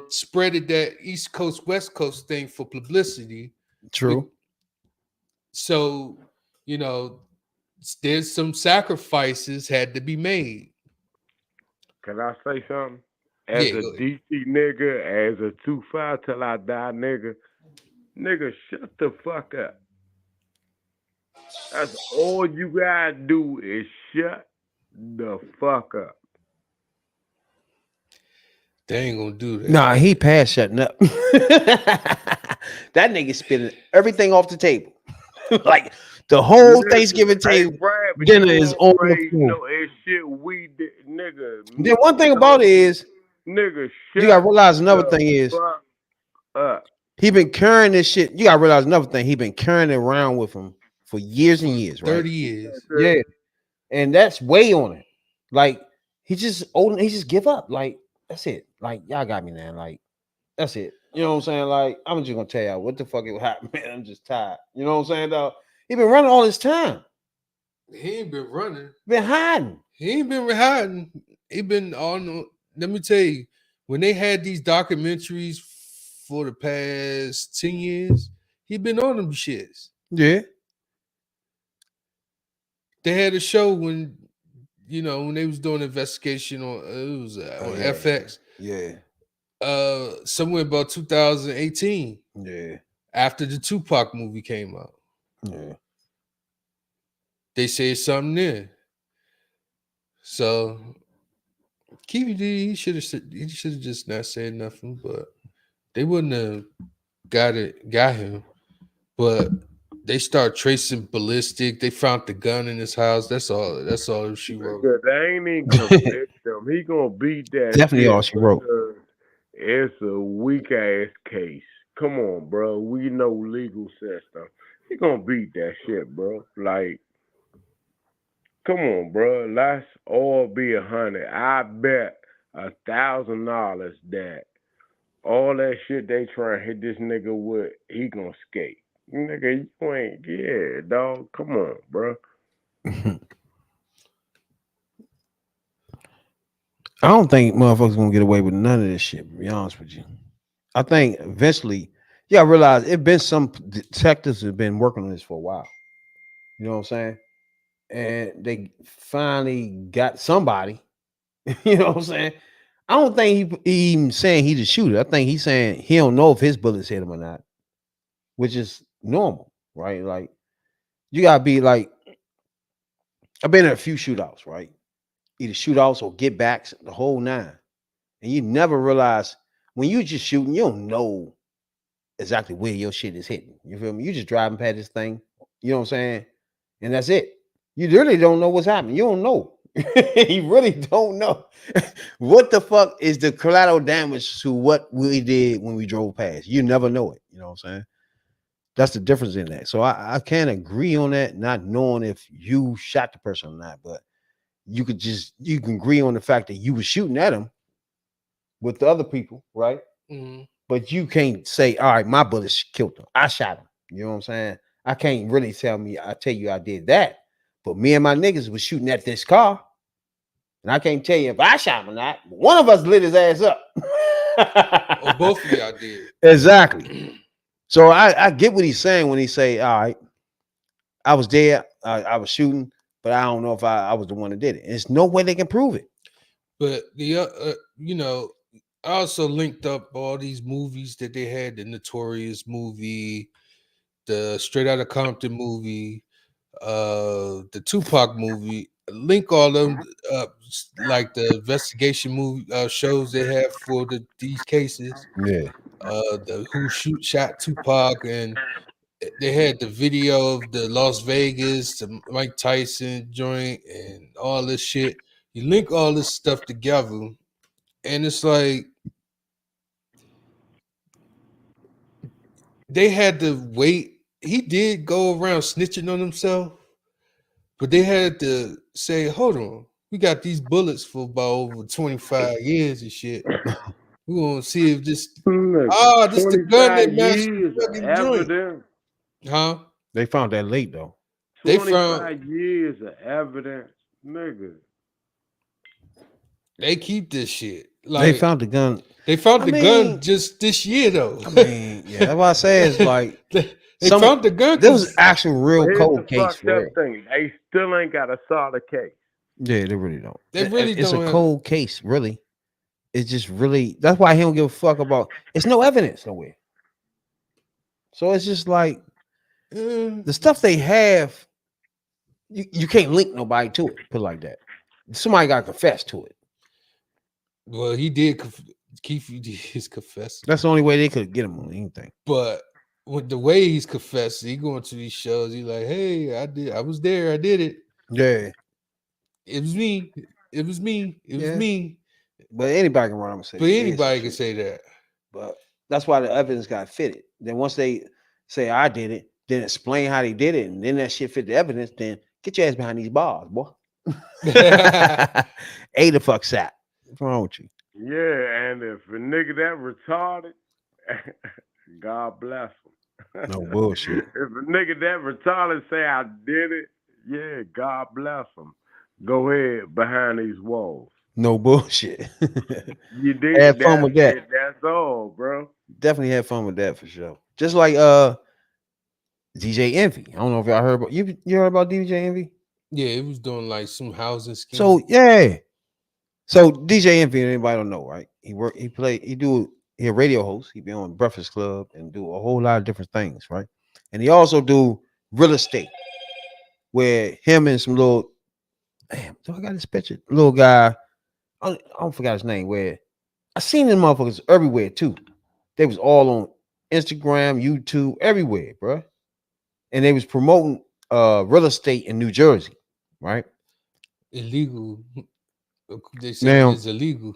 spreaded that East Coast West Coast thing for publicity. True. So there's some sacrifices had to be made. Can I say something? As a DC nigga, as a 2-5 till I die nigga, shut the fuck up. That's all you gotta do is shut the fuck up. They ain't gonna do that. Nah, he passed shutting up. That nigga spitting everything off the table. Like the whole Thanksgiving table dinner is on the floor. No, it's shit we did, nigga. Then one thing about it is, nigga, you gotta realize another thing is he been carrying this shit. You gotta realize another thing. He been carrying it around with him for years and years, right? 30 years. Yeah. And that's way on it. Like he just old, he just give up. Like, that's it. Like, y'all got me, man. Like, that's it. You know what I'm saying? Like, I'm just gonna tell y'all what the fuck it happened, man. I'm just tired. You know what I'm saying, dog? He been running all this time. He ain't been running. Been hiding. He ain't been hiding. He been on. Let me tell you, when they had these documentaries for the past 10 years, he been on them shits. Yeah. They had a show when they was doing investigation on it was on FX. Yeah. Somewhere about 2018. Yeah. After the Tupac movie came out. Yeah. They said something there. So Keefy D, he should have just not said nothing, but they wouldn't have got him. But They start tracing ballistic. They found the gun in his house. That's all she wrote. Nigga, they ain't even convict him. He gonna beat that Definitely all shit she wrote. because it's a weak ass case. Come on, bro. We know legal system. He gonna beat that shit, bro. Like, come on, bro. Let's all be 100. I bet $1,000 that all that shit they trying to hit this nigga with, he gonna skate. Nigga, you ain't, yeah, dog. Come on, bro. I don't think motherfuckers gonna get away with none of this shit, to be honest with you. I think eventually, yeah, I realize it been some detectives have been working on this for a while. You know what I'm saying? And they finally got somebody. You know what I'm saying? I don't think he even saying he the shooter. I think he's saying he don't know if his bullets hit him or not, which is normal, right? Like you gotta be like, I've been in a few shootouts, right? Either shootouts or get backs, the whole nine. And you never realize when you just shooting, you don't know exactly where your shit is hitting. You feel me? You just driving past this thing, you know what I'm saying? And that's it. You really don't know what's happening. You don't know. You really don't know. What the fuck is the collateral damage to what we did when we drove past? You never know it. You know what I'm saying? That's the difference in that. So I can't agree on that, not knowing if you shot the person or not, but you can agree on the fact that you were shooting at him with the other people, right? Mm-hmm. But you can't say, all right, my bullets killed him. I shot him. You know what I'm saying? I can't really tell you I did that. But me and my niggas was shooting at this car. And I can't tell you if I shot him or not. But one of us lit his ass up. Or both of y'all did. Exactly. So I get what he's saying when he say, all right, I was there, I was shooting, but I don't know if I was the one that did it. There's no way they can prove it. But the I also linked up all these movies that they had, the Notorious movie, the Straight Outta Compton movie, the Tupac movie. Link all them like the investigation movie shows they have for these cases. Yeah. The Who Shot Tupac, and they had the video of the Las Vegas, the Mike Tyson joint, and all this shit. You link all this stuff together, and it's like they had to wait. He did go around snitching on himself, but they had to say, "Hold on, we got these bullets for about over 25 years and shit. We gonna see if this this the gun that 25 matched years the of fucking joint, evidence. huh?" They found that late though. They found 25 years of evidence, nigga. they keep this shit. They Like found the gun. they found I the mean- gun just this year though. I mean, yeah, that's why I say it's like they found the gun. There was actual real But here's the cold case fucked for up real. thing. They still ain't got a solid case. Yeah, they really don't. They really It's don't a have- cold case, really. It's just really that's why he don't give a fuck about. It's no evidence nowhere. So it's just like the stuff they have. You can't link nobody to it. Put it like that. Somebody got to confess to it. Well, he did. Keith is confessing. That's the only way they could get him on anything. But with the way he's confessing, he going to these shows. He like, hey, I was there. I did it. Yeah, It was me. It was me. It was Yeah. me. but anybody can run up and say. But they did anybody some can shit. say that. But that's why the evidence got fitted. Then once they say I did it, then explain how they did it, and then that shit fit the evidence. Then get your ass behind these bars, boy. A the fuck sap. What's wrong with you? Yeah, and if a nigga that retarded, God bless him. No bullshit. If a nigga that retarded say I did it, yeah, God bless him. Go ahead behind these walls. No bullshit. You did. Have fun with that. That's all, bro. Definitely had fun with that for sure. Just like DJ Envy. I don't know if y'all heard about you heard about DJ Envy? Yeah, it was doing like some housing scheme. So yeah. So DJ Envy, anybody don't know, right? He a radio host. He be on Breakfast Club and do a whole lot of different things, right? And he also do real estate, where him and some little do I got this picture? Little guy, I don't forgot his name. Where I seen them motherfuckers everywhere too. They was all on Instagram, YouTube, everywhere, bro. and they was promoting real estate in New Jersey, right? Illegal. They say Now, it's illegal.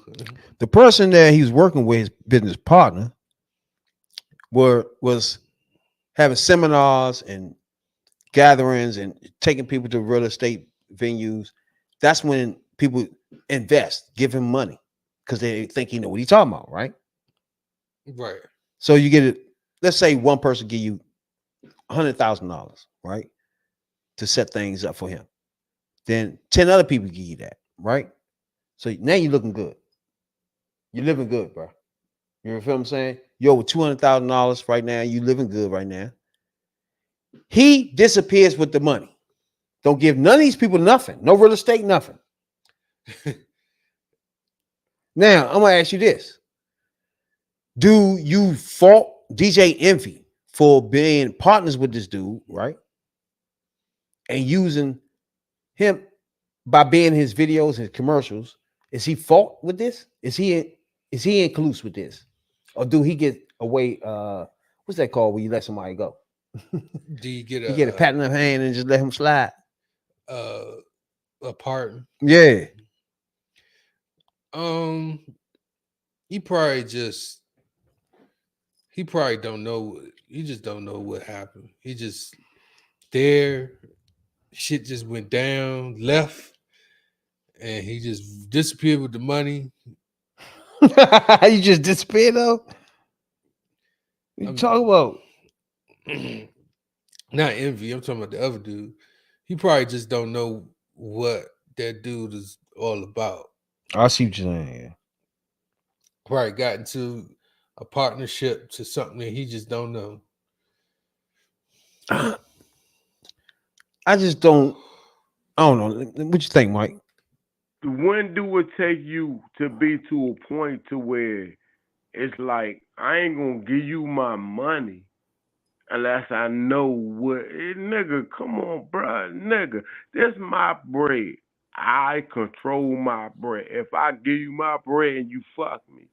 the person that he was working with, his business partner, was having seminars and gatherings and taking people to real estate venues. That's when people invest, give him money because they think he know what he's talking about, right? Right. So you get it. Let's say one person give you $100,000, right, to set things up for him. Then 10 other people give you that, right? So now you're looking good. You're living good, bro. You know what I'm saying? You're over $200,000 right now. You living good right now. He disappears with the money. Don't give none of these people nothing. No real estate, nothing. Now, I'm going to ask you this. Do you fault DJ Envy for being partners with this dude, right? And using him by being his videos and commercials? Is he fault with this? Is he in cahoots with this? Or do he get away? What's that called when you let somebody go? Do you get You get a pat in the hand and just let him slide? A pardon? Yeah. He probably don't know. He just don't know what happened. He just there. Shit just went down, left, and he just disappeared with the money. You just disappeared though. You talk about not Envy. I'm talking about the other dude. He probably just don't know what that dude is all about. I see what you're saying. Yeah. Probably got into a partnership to something that he just don't know. I just don't. I don't know. What you think, Mike? When do it take you to be to a point to where it's like I ain't gonna give you my money unless I know what nigga, come on, bruh, nigga. This my bread. I control my bread. If I give you my bread and you fuck me,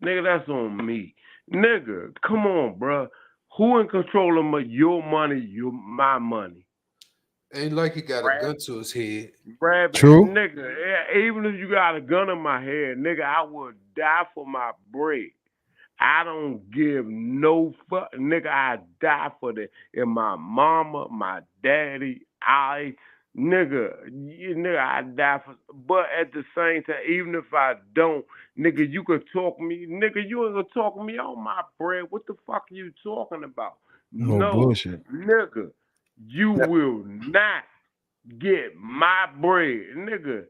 nigga, that's on me. Nigga, come on, bruh. Who in control of your money, my money? Ain't like he got a gun to his head. Rabbit, True. nigga, even if you got a gun in my head, nigga, I would die for my bread. I don't give no fuck, nigga. I die for that. And my mama, my daddy, nigga, I die for. But at the same time, even if I don't, nigga, you could talk me, nigga. You ain't gonna talk me on my bread. What the fuck are you talking about? No bullshit. Nigga, you will not get my bread, nigga.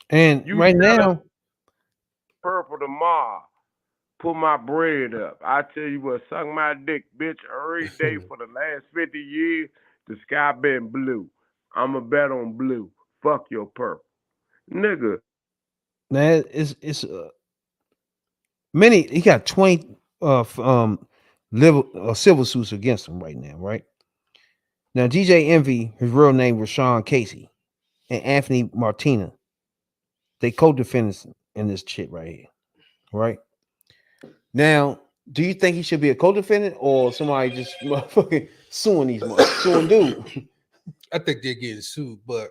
And You right tell now, Purple tomorrow. Put my bread up. I tell you what, suck my dick, bitch, every day for the last 50 years. The sky been blue. I'ma bet on blue. Fuck your purple, nigga. man, it's many. He got 20 civil suits against him right now, right? Now, DJ Envy, his real name was Sean Casey, and Anthony Martina. They co-defendants in this shit right here, right? Now, do you think he should be a co-defendant or somebody just motherfucking suing dude? I think they're getting sued, but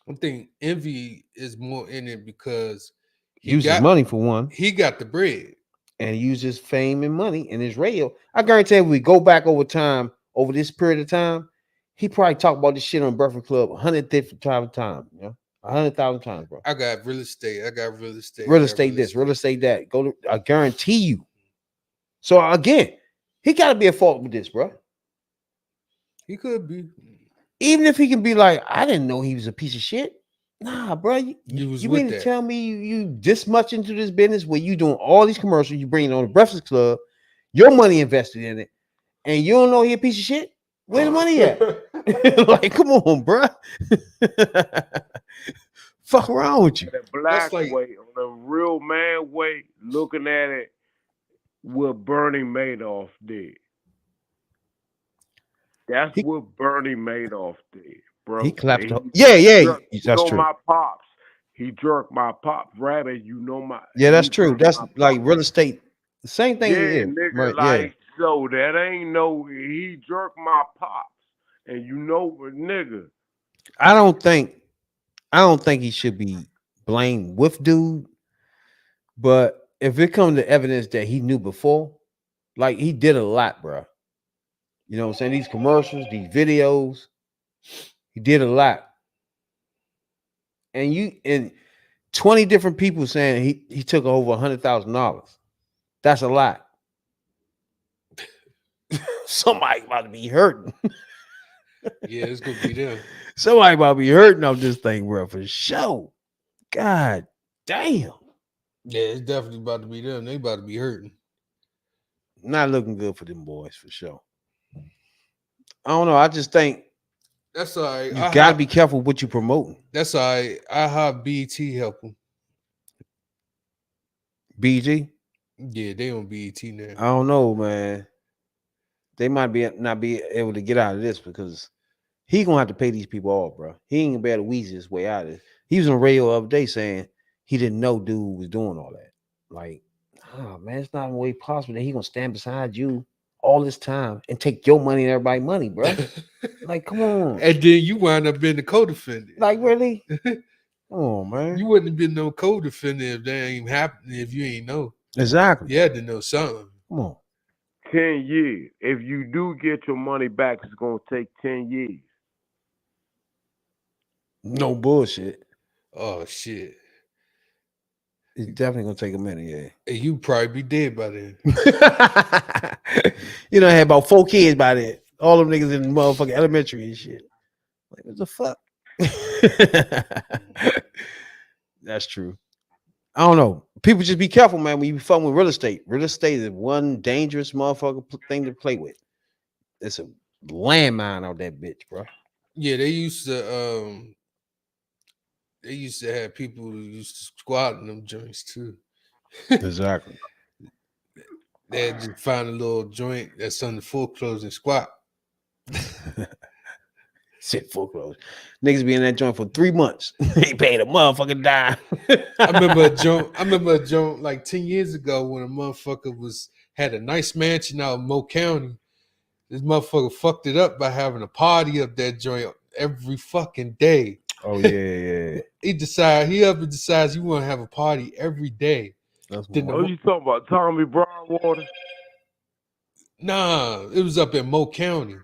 I think Envy is more in it because he uses money for one. He got the bread. And he uses fame and money and his radio. I guarantee if we go back over time, over this period of time, he probably talked about this shit on Breakfast Club 100 different times, you know? 100,000 times, bro. I got real estate. I got real estate. Real estate this, real estate that. I guarantee you. So again, he got to be at fault with this, bro. He could be. Even if he can be like, I didn't know he was a piece of shit. Nah, bro. You mean to tell me you this much into this business where you doing all these commercials, you bring it on the Breakfast Club, your money invested in it, and you don't know he a piece of shit? Where's the money at? Like, come on, bro. Fuck around with you. The black way, on the real man way, looking at it, what Bernie Madoff did. That's what Bernie Madoff did, bro. He clapped up. Yeah, that's true. My pops. He jerked my pops. Rabbit, you know my. Yeah, that's true. That's like real estate. The same thing. Yeah, nigga, right, like, so that ain't no. He jerked my pops. And you know, nigga, I don't think he should be blamed with dude. But if it comes to evidence that he knew before, like he did a lot, bro. You know what I'm saying? These commercials, these videos, he did a lot. And 20 different people saying he took over $100,000. That's a lot. Somebody about to be hurting. Yeah, it's gonna be them. Somebody about to be hurting off this thing, bro, for sure. God damn. Yeah, it's definitely about to be them. They about to be hurting. Not looking good for them boys, for sure. I don't know. I just think That's all right. you got to be careful what you promoting. That's all right. I have BT help them. BG? Yeah, they on BET now. I don't know, man. They might not be able to get out of this because he gonna have to pay these people off, bro. He ain't gonna be able to weasel his way out of it. He was on the radio the other day saying he didn't know dude was doing all that. Like, oh man, it's not a way possible that he gonna stand beside you all this time and take your money and everybody's money, bro. Like, come on. And then you wind up being the co-defendant. Like, really? Come on, man. You wouldn't have been no co-defendant if that ain't happening if you ain't know. Exactly. You had to know something. Come on. 10 years. If you do get your money back, it's gonna take 10 years. No bullshit. Oh shit. It's definitely gonna take a minute, yeah. And you probably be dead by then. You know, I had about 4 kids by then. All them niggas in motherfucking elementary and shit. Like, what the fuck? That's true. I don't know. People just be careful, man, when you be fucking with real estate. Real estate is one dangerous motherfucker thing to play with. It's a landmine out that bitch, bro. Yeah, they used to have people who used to squat in them joints too. Exactly. They'd just find a little joint that's under foreclosed and squat. Shit, foreclosed. Niggas be in that joint for 3 months. They paid a motherfucking dime. I remember a joint like 10 years ago when a motherfucker had a nice mansion out in Mo County. This motherfucker fucked it up by having a party up that joint every fucking day. Oh yeah. He decides you want to have a party every day. What are you talking about? Tommy Broadwater? Nah, it was up in Mo County.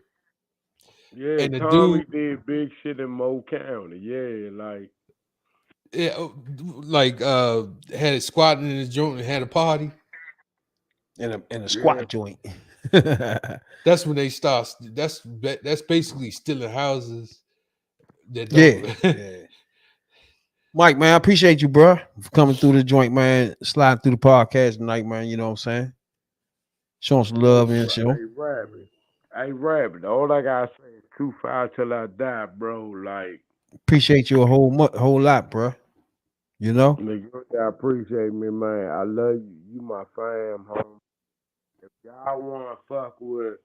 Yeah, and the Tommy dude did big shit in Mo County. Yeah, had it squatting in his joint and had a party. In a squat joint. That's when they start. That's basically stealing houses. That don't. Yeah. Mike, man, I appreciate you, bro, for coming through the joint, man. Sliding through the podcast tonight, man. You know what I'm saying? Showing some love in the show. Hey, Rabbit. All I gotta say is 2-5 till I die, bro. Like, appreciate you a whole lot, bro. You know? Nigga, I appreciate me, man. I love you. You my fam, home. If y'all wanna fuck with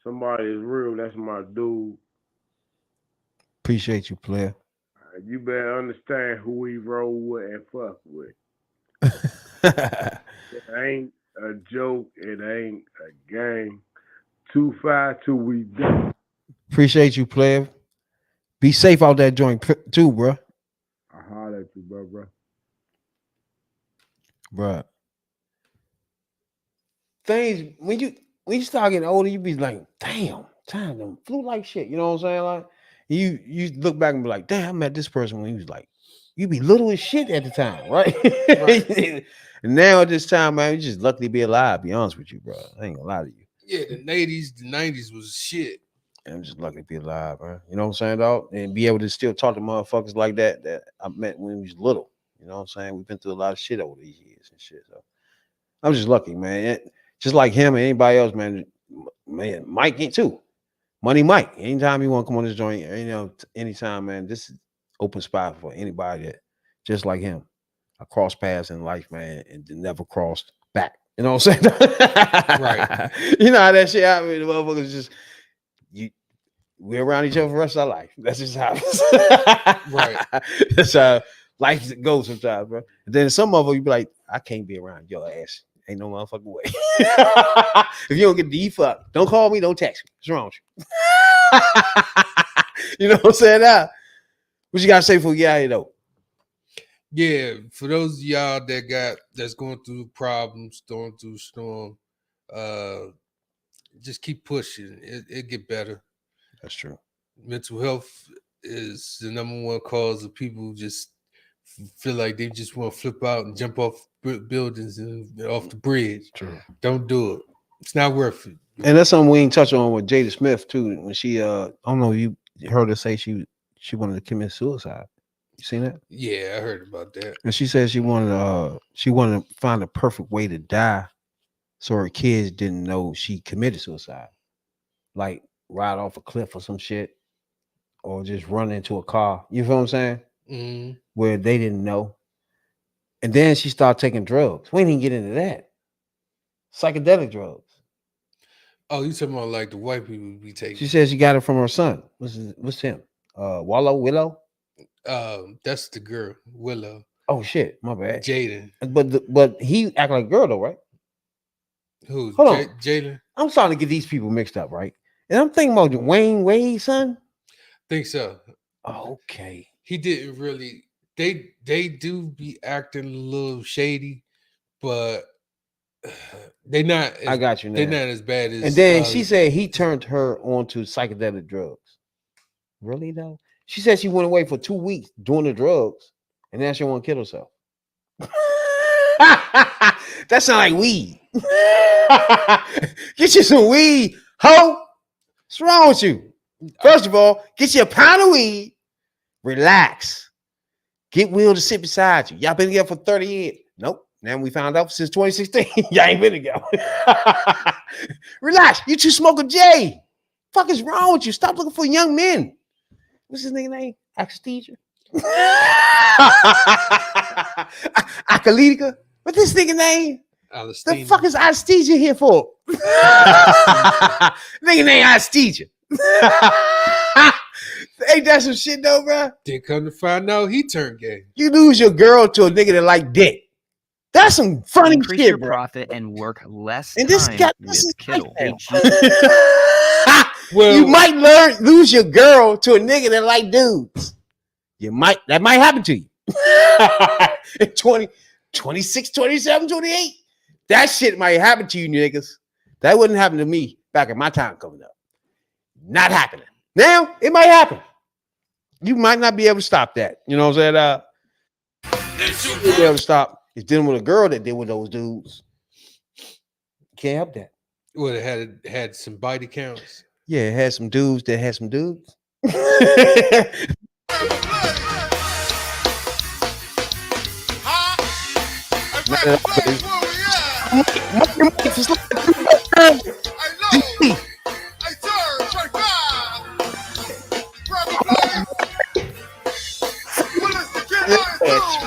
somebody is real, that's my dude. Appreciate you, player. You better understand who we roll with and fuck with. It ain't a joke. It ain't a game. 2-5 till we die. Appreciate you, player. Be safe out that joint too, bro. I holler at you, bro. Bro. Things when you start getting older, you be like, damn, time them flew like shit. You know what I'm saying? Like you look back and be like, damn, I met this person when he was like, you be little as shit at the time, right? And now at this time, man, you just lucky to be alive. Be honest with you, bro. I ain't gonna lie to you. Yeah, the 90s was shit. And I'm just lucky to be alive, man. You know what I'm saying, dog? And be able to still talk to motherfuckers like that I met when we was little. You know what I'm saying? We've been through a lot of shit over these years and shit. So I'm just lucky, man. Just like him and anybody else, man. Man, Mike ain't too. Money Mike. Anytime you want to come on this joint, you know, anytime, man. This is open spot for anybody that just like him. I crossed paths in life, man, and never crossed back. You know what I'm saying? Right. You know how that shit happens. The motherfuckers just we're around each other for the rest of our life. That's just how right. That's how life goes sometimes, bro. And then some of them you be like, I can't be around your ass. Ain't no motherfucking way. If you don't get the fuck, don't call me, don't text me. What's wrong with you? You know what I'm saying? What you gotta say for yeah, you know? Yeah, for those of y'all that's going through problems, going through storm, just keep pushing. It get better. That's true. Mental health is the number one cause of people just feel like they just want to flip out and jump off buildings and off the bridge. True. Don't do it. It's not worth it. And that's something we ain't touch on with Jada Smith too. When she I don't know if you heard her say she wanted to commit suicide. You seen that? Yeah, I heard about that. And she said she wanted to find a perfect way to die so her kids didn't know she committed suicide. Like ride off a cliff or some shit. Or just run into a car. You feel what I'm saying? Mm-hmm. Where they didn't know. And then she started taking drugs. We didn't get into that. Psychedelic drugs. Oh, you talking about like the white people be taking? She said she got it from her son. What's him? Willow? That's the girl, Willow. Oh shit, my bad. Jaden. But he act like a girl though, right? Who? Hold on. Jaden? I'm starting to get these people mixed up, right? And I'm thinking about Wayne Wade's son. Think so. Okay. He didn't really. They do be acting a little shady, but they not. I got you now. They're not as bad as. And then she said he turned her onto psychedelic drugs. Really though? She said she went away for 2 weeks doing the drugs, and now she want to kill herself. That sound like weed. Get you some weed, ho. What's wrong with you? First of all, get you a pound of weed, relax. Get Will to sit beside you. Y'all been together for 30 years. Nope. Now we found out since 2016. Y'all ain't been together. Relax. You two smoking J. Fuck is wrong with you? Stop looking for young men. What's his name? Anesthesia? Akalitica? What's this nigga name? The fuck is anesthesia here for? Nigga name anesthesia. Ain't that some shit though, bro? Did come to find out he turned gay. You lose your girl to a nigga that like dick. That's some funny Increase shit, your bro. profit and work less And time this guy, with this is Kittle. Well, you might lose your girl to a nigga that like dudes. That might happen to you. In 26, 27, 28. That shit might happen to you niggas. That wouldn't happen to me back in my time coming up. Not happening. Now, it might happen. You might not be able to stop that. You know what I'm saying? You'll be able to stop. It's dealing with a girl that did with those dudes. Can't help that. Well, it had some body counts. Yeah, it had some dudes that had some dudes.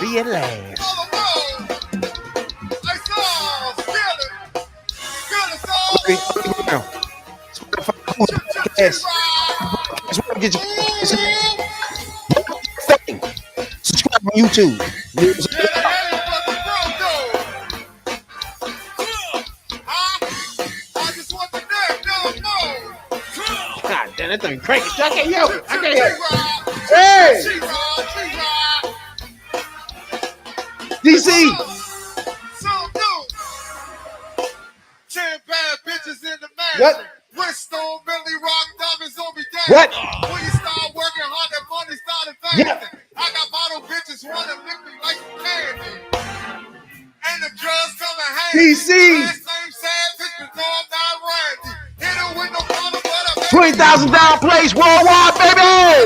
Be at last. Subscribe on YouTube. God damn, that thing crazy. I can't yell. Hey! DC! 10 bad bitches in the mansion. What? Bristol, Billy Rock, diamonds on me dancing. What? When you start working hard, that money started advancing. Yeah. I got bottle bitches wanna lick me like candy. And the drugs come in handy. DC! Last name sad, bitch, no, I'm not Randy. Hit her with no collar, but I $20,000 place worldwide, baby!